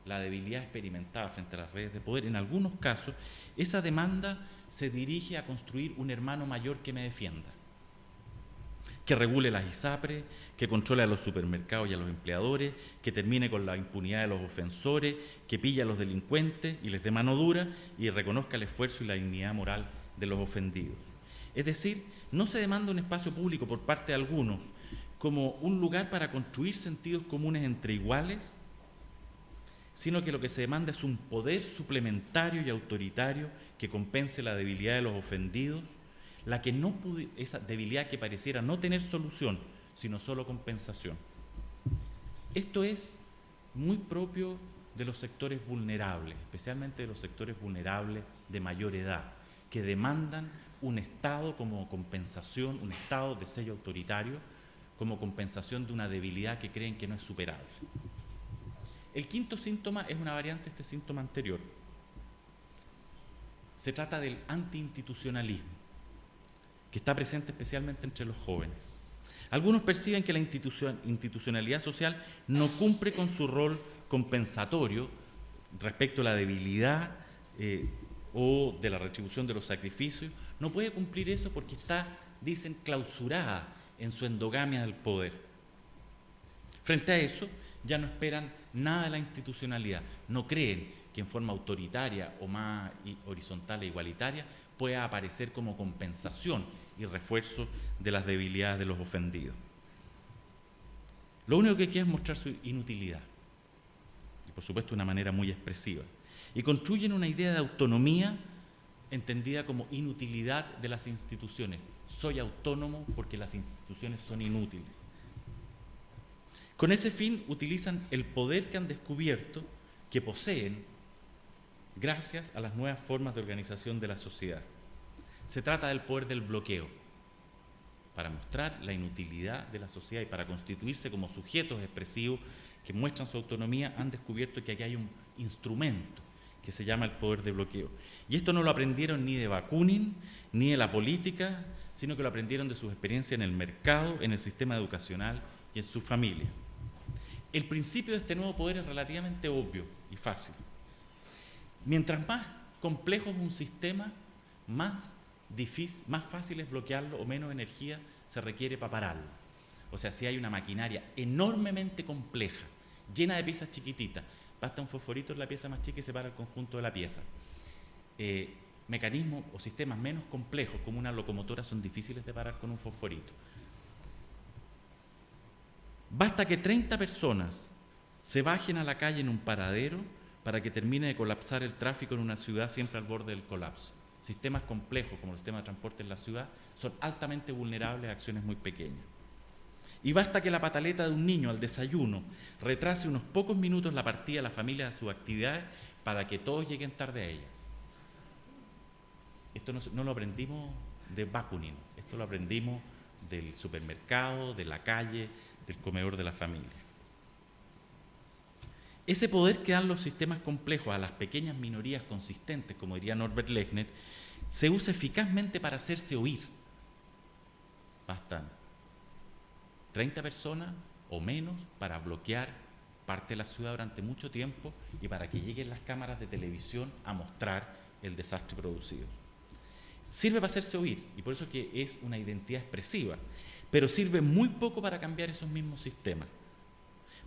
la debilidad experimentada frente a las redes de poder, en algunos casos, esa demanda se dirige a construir un hermano mayor que me defienda, que regule las ISAPRES, que controle a los supermercados y a los empleadores, que termine con la impunidad de los ofensores, que pille a los delincuentes y les dé mano dura y reconozca el esfuerzo y la dignidad moral de los ofendidos. Es decir, no se demanda un espacio público por parte de algunos como un lugar para construir sentidos comunes entre iguales, sino que lo que se demanda es un poder suplementario y autoritario que compense la debilidad de los ofendidos, esa debilidad que pareciera no tener solución, sino solo compensación. Esto es muy propio de los sectores vulnerables, especialmente de los sectores vulnerables de mayor edad, que demandan un Estado como compensación, un Estado de sello autoritario, como compensación de una debilidad que creen que no es superable. El quinto síntoma es una variante de este síntoma anterior. Se trata del antiinstitucionalismo, que está presente especialmente entre los jóvenes. Algunos perciben que la institucionalidad social no cumple con su rol compensatorio respecto a la debilidad o de la retribución de los sacrificios. No puede cumplir eso porque está, dicen, clausurada en su endogamia del poder. Frente a eso, ya no esperan nada de la institucionalidad, no creen que en forma autoritaria o más horizontal e igualitaria pueda aparecer como compensación y refuerzo de las debilidades de los ofendidos. Lo único que quieren es mostrar su inutilidad, y por supuesto de una manera muy expresiva, y construyen una idea de autonomía entendida como inutilidad de las instituciones. Soy autónomo porque las instituciones son inútiles. Con ese fin utilizan el poder que han descubierto, que poseen, gracias a las nuevas formas de organización de la sociedad. Se trata del poder del bloqueo, para mostrar la inutilidad de la sociedad y para constituirse como sujetos expresivos que muestran su autonomía. Han descubierto que aquí hay un instrumento que se llama el poder de bloqueo. Y esto no lo aprendieron ni de Bakunin, ni de la política, sino que lo aprendieron de sus experiencias en el mercado, en el sistema educacional y en su familia. El principio de este nuevo poder es relativamente obvio y fácil. Mientras más complejo es un sistema, más fácil es bloquearlo o menos energía se requiere para pararlo. O sea, si hay una maquinaria enormemente compleja, llena de piezas chiquititas, basta un fosforito en la pieza más chica y se para el conjunto de la pieza. Mecanismos o sistemas menos complejos, como una locomotora, son difíciles de parar con un fosforito. Basta que 30 personas se bajen a la calle en un paradero para que termine de colapsar el tráfico en una ciudad siempre al borde del colapso. Sistemas complejos como el sistema de transporte en la ciudad son altamente vulnerables a acciones muy pequeñas. Y basta que la pataleta de un niño al desayuno retrase unos pocos minutos la partida de la familia a sus actividades para que todos lleguen tarde a ellas. Esto no lo aprendimos de Bakunin, esto lo aprendimos del supermercado, de la calle, del comedor de la familia. Ese poder que dan los sistemas complejos a las pequeñas minorías consistentes, como diría Norbert Lechner, se usa eficazmente para hacerse oír. Bastan 30 personas o menos para bloquear parte de la ciudad durante mucho tiempo y para que lleguen las cámaras de televisión a mostrar el desastre producido. Sirve para hacerse oír y por eso es que es una identidad expresiva, pero sirve muy poco para cambiar esos mismos sistemas.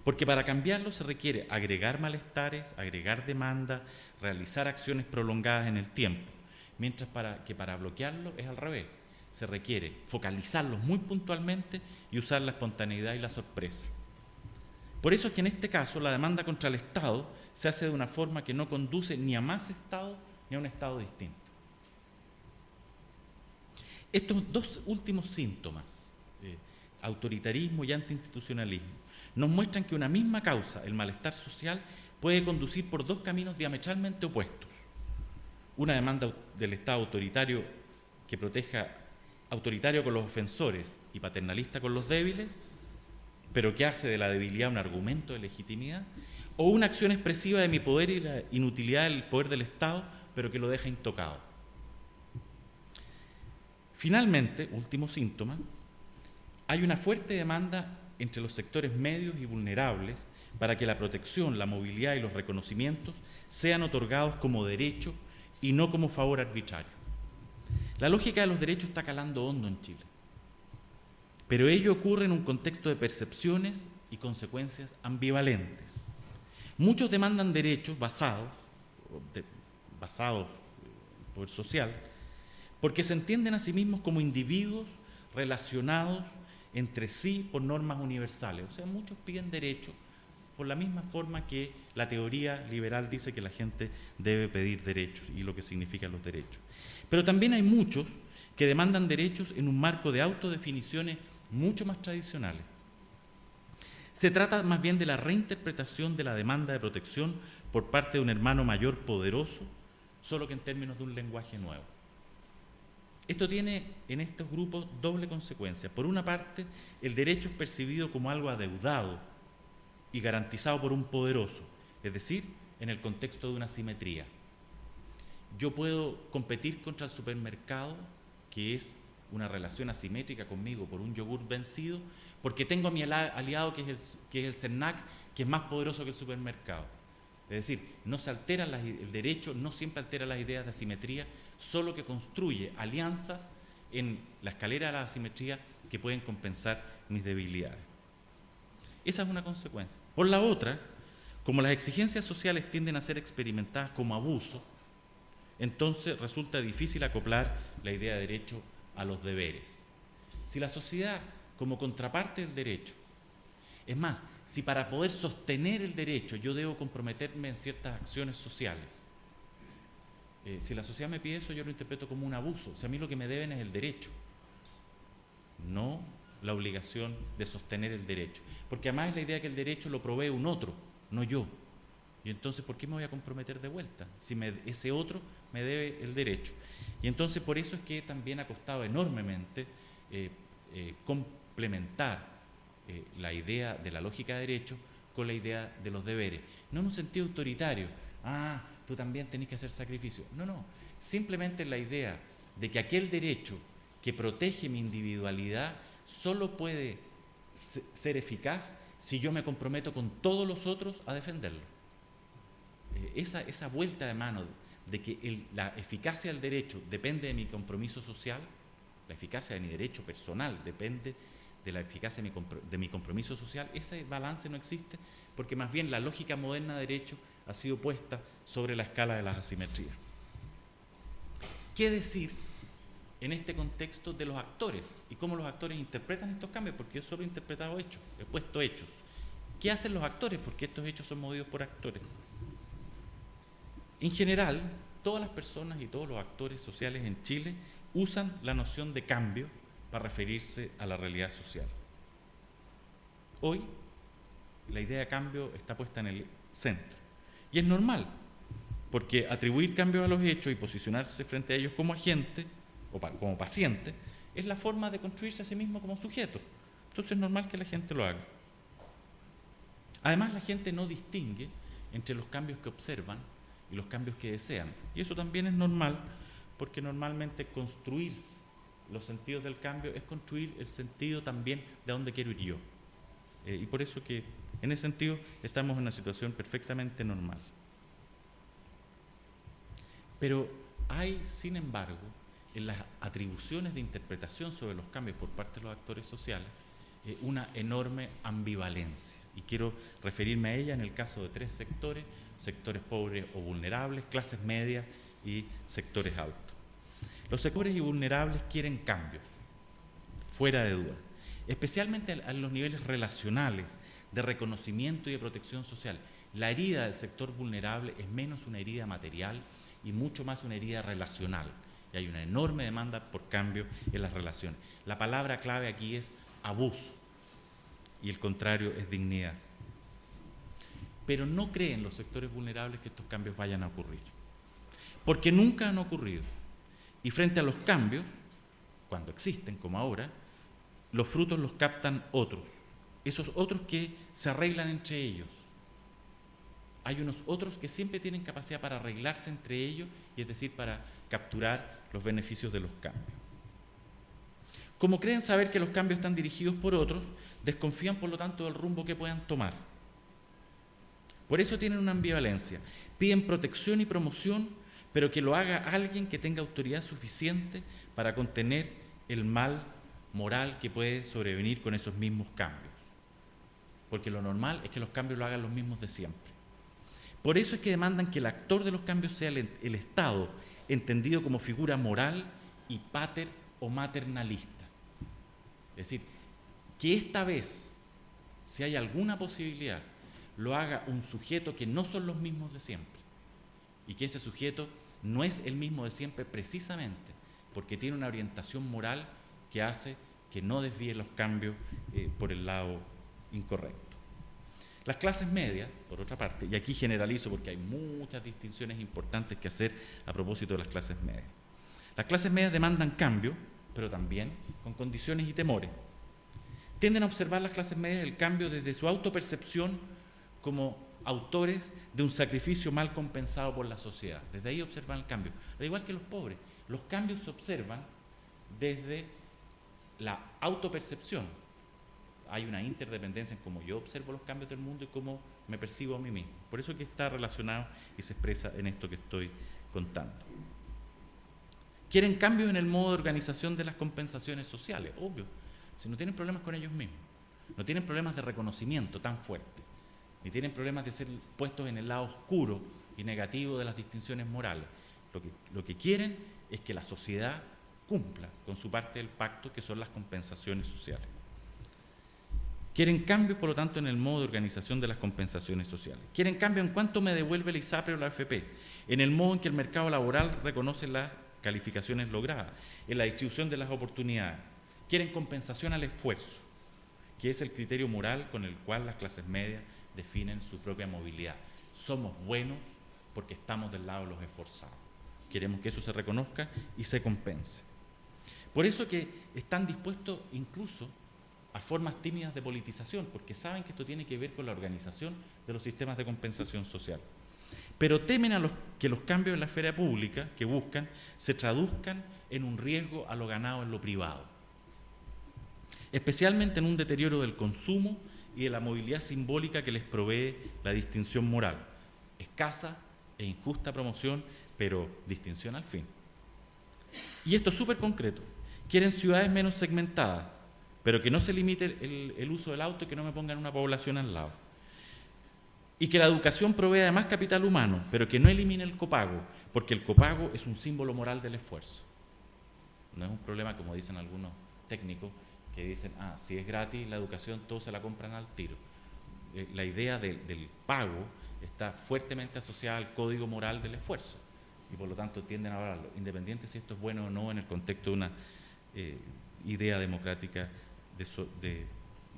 Porque para cambiarlo se requiere agregar malestares, agregar demanda, realizar acciones prolongadas en el tiempo, mientras para bloquearlo es al revés. Se requiere focalizarlos muy puntualmente y usar la espontaneidad y la sorpresa. Por eso es que en este caso la demanda contra el Estado se hace de una forma que no conduce ni a más Estado ni a un Estado distinto. Estos dos últimos síntomas, autoritarismo y antiinstitucionalismo, nos muestran que una misma causa, el malestar social, puede conducir por dos caminos diametralmente opuestos. Una demanda del Estado autoritario que proteja autoritario con los ofensores y paternalista con los débiles, pero que hace de la debilidad un argumento de legitimidad, o una acción expresiva de mi poder y la inutilidad del poder del Estado, pero que lo deja intocado. Finalmente, último síntoma, hay una fuerte demanda entre los sectores medios y vulnerables para que la protección, la movilidad y los reconocimientos sean otorgados como derecho y no como favor arbitrario. La lógica de los derechos está calando hondo en Chile, pero ello ocurre en un contexto de percepciones y consecuencias ambivalentes. Muchos demandan derechos basados en poder social, porque se entienden a sí mismos como individuos relacionados entre sí por normas universales. O sea, muchos piden derechos por la misma forma que la teoría liberal dice que la gente debe pedir derechos y lo que significan los derechos. Pero también hay muchos que demandan derechos en un marco de autodefiniciones mucho más tradicionales. Se trata más bien de la reinterpretación de la demanda de protección por parte de un hermano mayor poderoso, solo que en términos de un lenguaje nuevo. Esto tiene en estos grupos doble consecuencia. Por una parte, el derecho es percibido como algo adeudado y garantizado por un poderoso, es decir, en el contexto de una simetría. Yo puedo competir contra el supermercado, que es una relación asimétrica conmigo por un yogur vencido, porque tengo a mi aliado que es el CERNAC, que es más poderoso que el supermercado. Es decir, no se altera el derecho, no siempre altera las ideas de asimetría, solo que construye alianzas en la escalera de la asimetría que pueden compensar mis debilidades. Esa es una consecuencia. Por la otra, como las exigencias sociales tienden a ser experimentadas como abuso, entonces resulta difícil acoplar la idea de derecho a los deberes. Si la sociedad, como contraparte del derecho, es más, si para poder sostener el derecho yo debo comprometerme en ciertas acciones sociales, si la sociedad me pide eso, yo lo interpreto como un abuso. O sea, a mí lo que me deben es el derecho, no la obligación de sostener el derecho. Porque además es la idea que el derecho lo provee un otro, no yo. Y entonces, ¿por qué me voy a comprometer de vuelta si ese otro me debe el derecho? Y entonces, por eso es que también ha costado enormemente complementar la idea de la lógica de derecho con la idea de los deberes. No en un sentido autoritario, tú también tenés que hacer sacrificio. No, simplemente la idea de que aquel derecho que protege mi individualidad solo puede ser eficaz si yo me comprometo con todos los otros a defenderlo. Esa vuelta de mano de que la eficacia del derecho depende de mi compromiso social, la eficacia de mi derecho personal depende de la eficacia de mi compromiso social, ese balance no existe porque más bien la lógica moderna de derecho ha sido puesta sobre la escala de las asimetrías. ¿Qué decir en este contexto de los actores y cómo los actores interpretan estos cambios? Porque yo solo he interpretado hechos, he puesto hechos. ¿Qué hacen los actores? Porque estos hechos son movidos por actores. En general, todas las personas y todos los actores sociales en Chile usan la noción de cambio para referirse a la realidad social. Hoy, la idea de cambio está puesta en el centro. Y es normal, porque atribuir cambios a los hechos y posicionarse frente a ellos como agente o como paciente es la forma de construirse a sí mismo como sujeto. Entonces es normal que la gente lo haga. Además, la gente no distingue entre los cambios que observan y los cambios que desean. Y eso también es normal, porque normalmente construir los sentidos del cambio es construir el sentido también de a dónde quiero ir yo. Y por eso que en ese sentido estamos en una situación perfectamente normal. Pero hay, sin embargo, en las atribuciones de interpretación sobre los cambios por parte de los actores sociales, una enorme ambivalencia. Y quiero referirme a ella en el caso de tres sectores: sectores pobres o vulnerables, clases medias y sectores altos. Los sectores y vulnerables quieren cambios, fuera de duda, especialmente a los niveles relacionales, de reconocimiento y de protección social. La herida del sector vulnerable es menos una herida material y mucho más una herida relacional. Y hay una enorme demanda por cambio en las relaciones. La palabra clave aquí es abuso y el contrario es dignidad. Pero no creen los sectores vulnerables que estos cambios vayan a ocurrir, porque nunca han ocurrido. Y frente a los cambios, cuando existen, como ahora, los frutos los captan otros, esos otros que se arreglan entre ellos. Hay unos otros que siempre tienen capacidad para arreglarse entre ellos, y es decir, para capturar los beneficios de los cambios. Como creen saber que los cambios están dirigidos por otros, desconfían por lo tanto del rumbo que puedan tomar. Por eso tienen una ambivalencia. Piden protección y promoción, pero que lo haga alguien que tenga autoridad suficiente para contener el mal moral que puede sobrevenir con esos mismos cambios. Porque lo normal es que los cambios lo hagan los mismos de siempre. Por eso es que demandan que el actor de los cambios sea el Estado, entendido como figura moral y pater o maternalista. Es decir, que esta vez, si hay alguna posibilidad, lo haga un sujeto que no son los mismos de siempre, y que ese sujeto no es el mismo de siempre precisamente porque tiene una orientación moral que hace que no desvíe los cambios por el lado incorrecto. Las clases medias, por otra parte, y aquí generalizo porque hay muchas distinciones importantes que hacer a propósito de las clases medias. Las clases medias demandan cambio, pero también con condiciones y temores. Tienden a observar las clases medias el cambio desde su autopercepción como autores de un sacrificio mal compensado por la sociedad. Desde ahí observan el cambio. Al igual que los pobres, los cambios se observan desde la autopercepción. Hay una interdependencia en cómo yo observo los cambios del mundo y cómo me percibo a mí mismo. Por eso es que está relacionado y se expresa en esto que estoy contando. Quieren cambios en el modo de organización de las compensaciones sociales, obvio. Si no tienen problemas con ellos mismos, no tienen problemas de reconocimiento tan fuerte, ni tienen problemas de ser puestos en el lado oscuro y negativo de las distinciones morales. Lo que quieren es que la sociedad cumpla con su parte del pacto, que son las compensaciones sociales. Quieren cambios, por lo tanto, en el modo de organización de las compensaciones sociales. Quieren cambio en cuánto me devuelve la ISAPRE o la AFP, en el modo en que el mercado laboral reconoce las calificaciones logradas, en la distribución de las oportunidades. Quieren compensación al esfuerzo, que es el criterio moral con el cual las clases medias definen su propia movilidad. Somos buenos porque estamos del lado de los esforzados. Queremos que eso se reconozca y se compense. Por eso que están dispuestos incluso a formas tímidas de politización, porque saben que esto tiene que ver con la organización de los sistemas de compensación social. Pero temen que los cambios en la esfera pública que buscan se traduzcan en un riesgo a lo ganado en lo privado, especialmente en un deterioro del consumo y de la movilidad simbólica que les provee la distinción moral. Escasa e injusta promoción, pero distinción al fin. Y esto es súper concreto. Quieren ciudades menos segmentadas, pero que no se limite el uso del auto y que no me pongan una población al lado. Y que la educación provea de más capital humano, pero que no elimine el copago, porque el copago es un símbolo moral del esfuerzo. No es un problema, como dicen algunos técnicos, que dicen, si es gratis la educación, todos se la compran al tiro. La idea del pago está fuertemente asociada al código moral del esfuerzo, y por lo tanto tienden a hablarlo, independiente si esto es bueno o no en el contexto de una idea democrática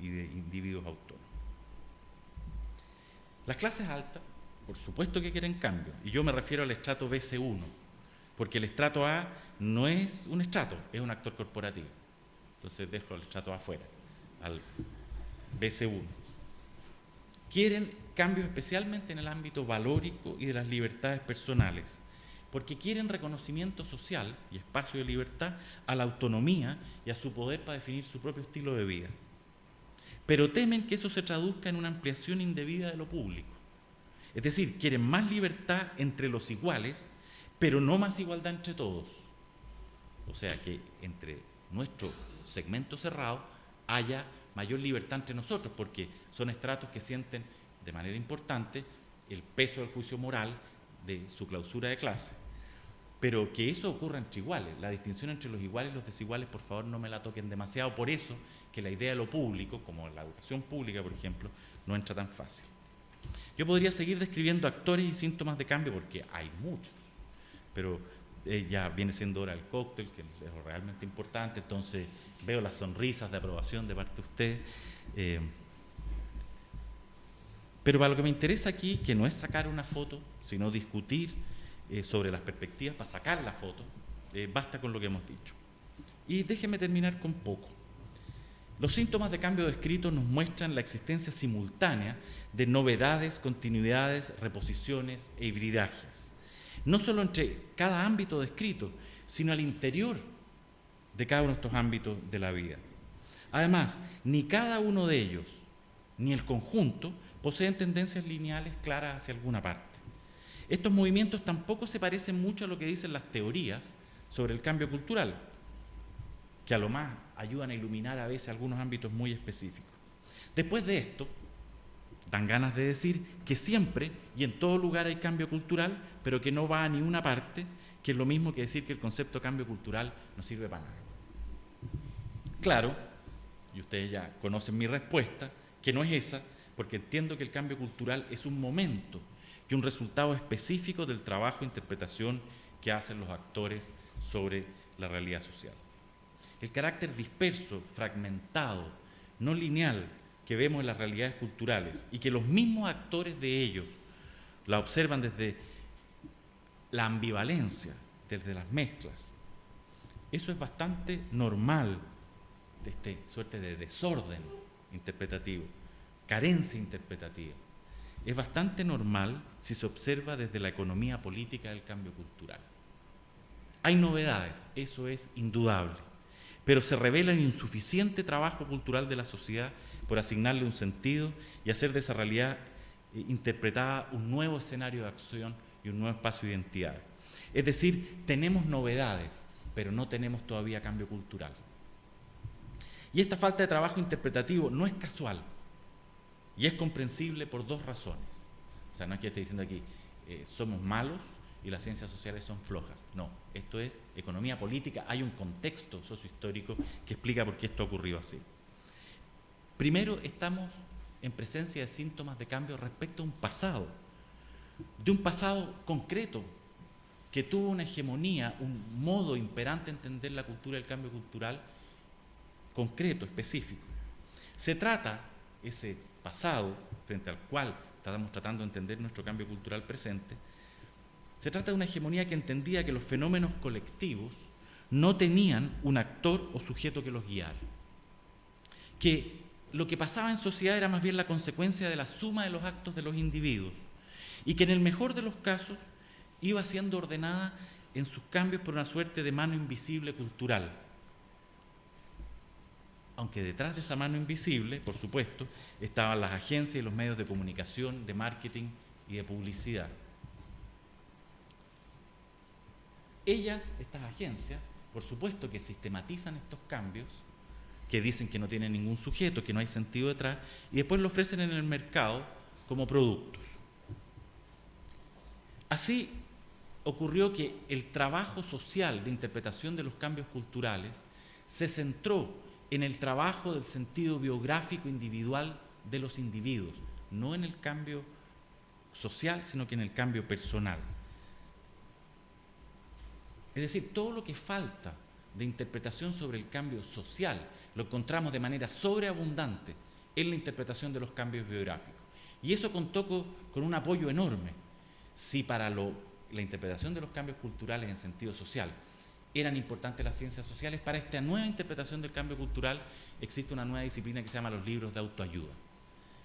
y de individuos autónomos. Las clases altas, por supuesto que quieren cambio, y yo me refiero al estrato BC1, porque el estrato A no es un estrato, es un actor corporativo. Entonces dejo el estrato A afuera, al BC1. Quieren cambios especialmente en el ámbito valórico y de las libertades personales, porque quieren reconocimiento social y espacio de libertad a la autonomía y a su poder para definir su propio estilo de vida. Pero temen que eso se traduzca en una ampliación indebida de lo público. Es decir, quieren más libertad entre los iguales, pero no más igualdad entre todos. O sea, que entre nuestro segmento cerrado haya mayor libertad entre nosotros, porque son estratos que sienten de manera importante el peso del juicio moral de su clausura de clase. Pero que eso ocurra entre iguales, la distinción entre los iguales y los desiguales, por favor, no me la toquen demasiado. Por eso que la idea de lo público, como la educación pública, por ejemplo, no entra tan fácil. Yo podría seguir describiendo actores y síntomas de cambio, porque hay muchos, pero ya viene siendo hora del cóctel, que es lo realmente importante. Entonces veo las sonrisas de aprobación de parte de ustedes. Pero para lo que me interesa aquí, que no es sacar una foto, sino discutir sobre las perspectivas para sacar la foto, basta con lo que hemos dicho. Y déjeme terminar con poco. Los síntomas de cambio descritos nos muestran la existencia simultánea de novedades, continuidades, reposiciones e hibridajes. No solo entre cada ámbito descrito, sino al interior de cada uno de estos ámbitos de la vida. Además, ni cada uno de ellos, ni el conjunto, poseen tendencias lineales claras hacia alguna parte. Estos movimientos tampoco se parecen mucho a lo que dicen las teorías sobre el cambio cultural, que a lo más ayudan a iluminar a veces algunos ámbitos muy específicos. Después de esto, dan ganas de decir que siempre y en todo lugar hay cambio cultural, pero que no va a ninguna parte, que es lo mismo que decir que el concepto de cambio cultural no sirve para nada. Claro, y ustedes ya conocen mi respuesta, que no es esa, porque entiendo que el cambio cultural es un momento y un resultado específico del trabajo e interpretación que hacen los actores sobre la realidad social. El carácter disperso, fragmentado, no lineal que vemos en las realidades culturales y que los mismos actores de ellos la observan desde la ambivalencia, desde las mezclas, eso es bastante normal de esta suerte de desorden interpretativo, carencia interpretativa. Es bastante normal si se observa desde la economía política del cambio cultural. Hay novedades, eso es indudable, pero se revela un insuficiente trabajo cultural de la sociedad por asignarle un sentido y hacer de esa realidad interpretada un nuevo escenario de acción y un nuevo espacio de identidad. Es decir, tenemos novedades, pero no tenemos todavía cambio cultural. Y esta falta de trabajo interpretativo no es casual y es comprensible por dos razones. O sea, no es que esté diciendo aquí, somos malos y las ciencias sociales son flojas. No, esto es economía política, hay un contexto sociohistórico que explica por qué esto ha ocurrido así. Primero, estamos en presencia de síntomas de cambio respecto a un pasado, de un pasado concreto que tuvo una hegemonía, un modo imperante de entender la cultura y el cambio cultural concreto, específico. Se trata, ese pasado, frente al cual estamos tratando de entender nuestro cambio cultural presente, se trata de una hegemonía que entendía que los fenómenos colectivos no tenían un actor o sujeto que los guiara, que lo que pasaba en sociedad era más bien la consecuencia de la suma de los actos de los individuos y que en el mejor de los casos iba siendo ordenada en sus cambios por una suerte de mano invisible cultural. Aunque detrás de esa mano invisible, por supuesto, estaban las agencias y los medios de comunicación, de marketing y de publicidad. Ellas, estas agencias, por supuesto que sistematizan estos cambios, que dicen que no tienen ningún sujeto, que no hay sentido detrás, y después lo ofrecen en el mercado como productos. Así ocurrió que el trabajo social de interpretación de los cambios culturales se centró en el trabajo del sentido biográfico individual de los individuos, no en el cambio social, sino que en el cambio personal. Es decir, todo lo que falta de interpretación sobre el cambio social lo encontramos de manera sobreabundante en la interpretación de los cambios biográficos. Y eso contó con un apoyo enorme. Si para la interpretación de los cambios culturales en sentido social eran importantes las ciencias sociales, para esta nueva interpretación del cambio cultural existe una nueva disciplina que se llama los libros de autoayuda,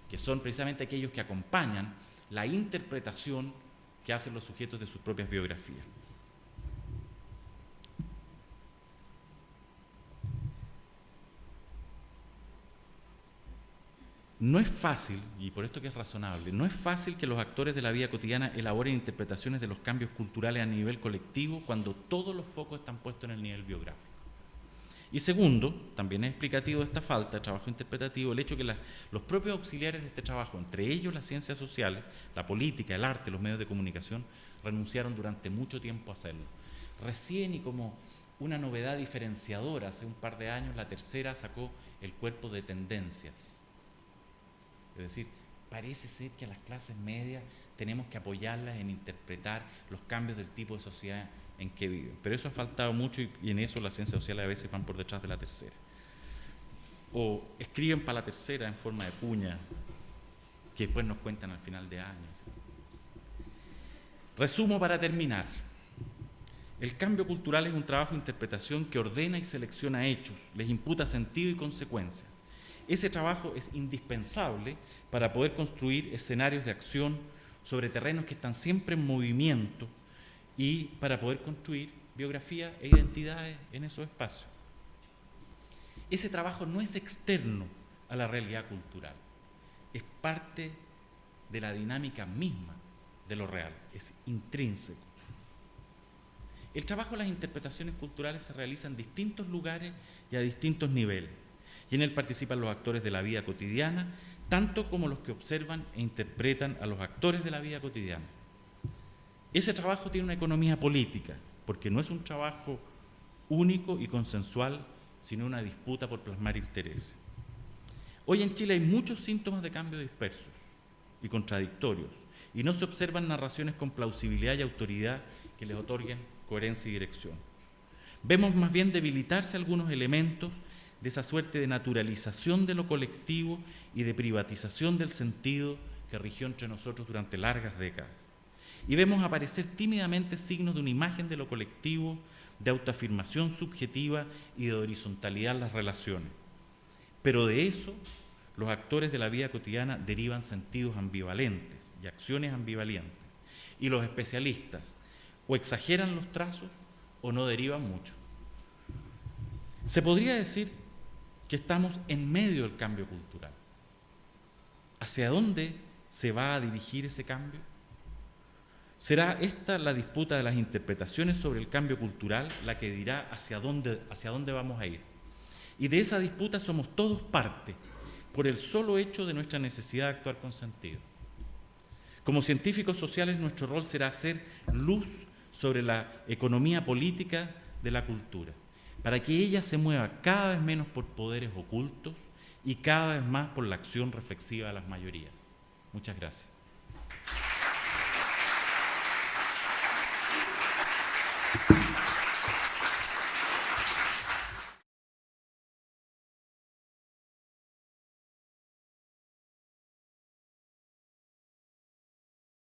que son precisamente aquellos que acompañan la interpretación que hacen los sujetos de sus propias biografías. No es fácil, y por esto que es razonable, no es fácil que los actores de la vida cotidiana elaboren interpretaciones de los cambios culturales a nivel colectivo cuando todos los focos están puestos en el nivel biográfico. Y segundo, también es explicativo de esta falta de trabajo interpretativo el hecho que los propios auxiliares de este trabajo, entre ellos las ciencias sociales, la política, el arte, los medios de comunicación, renunciaron durante mucho tiempo a hacerlo. Recién y como una novedad diferenciadora, hace un par de años, la Tercera sacó el cuerpo de tendencias. Es decir, parece ser que a las clases medias tenemos que apoyarlas en interpretar los cambios del tipo de sociedad en que viven. Pero eso ha faltado mucho y en eso las ciencias sociales a veces van por detrás de la Tercera. O escriben para la Tercera en forma de cuña, que después nos cuentan al final de años. Resumo para terminar. El cambio cultural es un trabajo de interpretación que ordena y selecciona hechos, les imputa sentido y consecuencia. Ese trabajo es indispensable para poder construir escenarios de acción sobre terrenos que están siempre en movimiento y para poder construir biografías e identidades en esos espacios. Ese trabajo no es externo a la realidad cultural, es parte de la dinámica misma de lo real, es intrínseco. El trabajo de las interpretaciones culturales se realiza en distintos lugares y a distintos niveles, y en él participan los actores de la vida cotidiana, tanto como los que observan e interpretan a los actores de la vida cotidiana. Ese trabajo tiene una economía política, porque no es un trabajo único y consensual, sino una disputa por plasmar intereses. Hoy en Chile hay muchos síntomas de cambio dispersos y contradictorios, y no se observan narraciones con plausibilidad y autoridad que les otorguen coherencia y dirección. Vemos más bien debilitarse algunos elementos de esa suerte de naturalización de lo colectivo y de privatización del sentido que rigió entre nosotros durante largas décadas. Y vemos aparecer tímidamente signos de una imagen de lo colectivo, de autoafirmación subjetiva y de horizontalidad en las relaciones. Pero de eso, los actores de la vida cotidiana derivan sentidos ambivalentes y acciones ambivalentes. Y los especialistas o exageran los trazos o no derivan mucho. Se podría decir que estamos en medio del cambio cultural. ¿Hacia dónde se va a dirigir ese cambio? ¿Será esta la disputa de las interpretaciones sobre el cambio cultural la que dirá hacia dónde vamos a ir? Y de esa disputa somos todos parte, por el solo hecho de nuestra necesidad de actuar con sentido. Como científicos sociales, nuestro rol será hacer luz sobre la economía política de la cultura, para que ella se mueva cada vez menos por poderes ocultos y cada vez más por la acción reflexiva de las mayorías. Muchas gracias.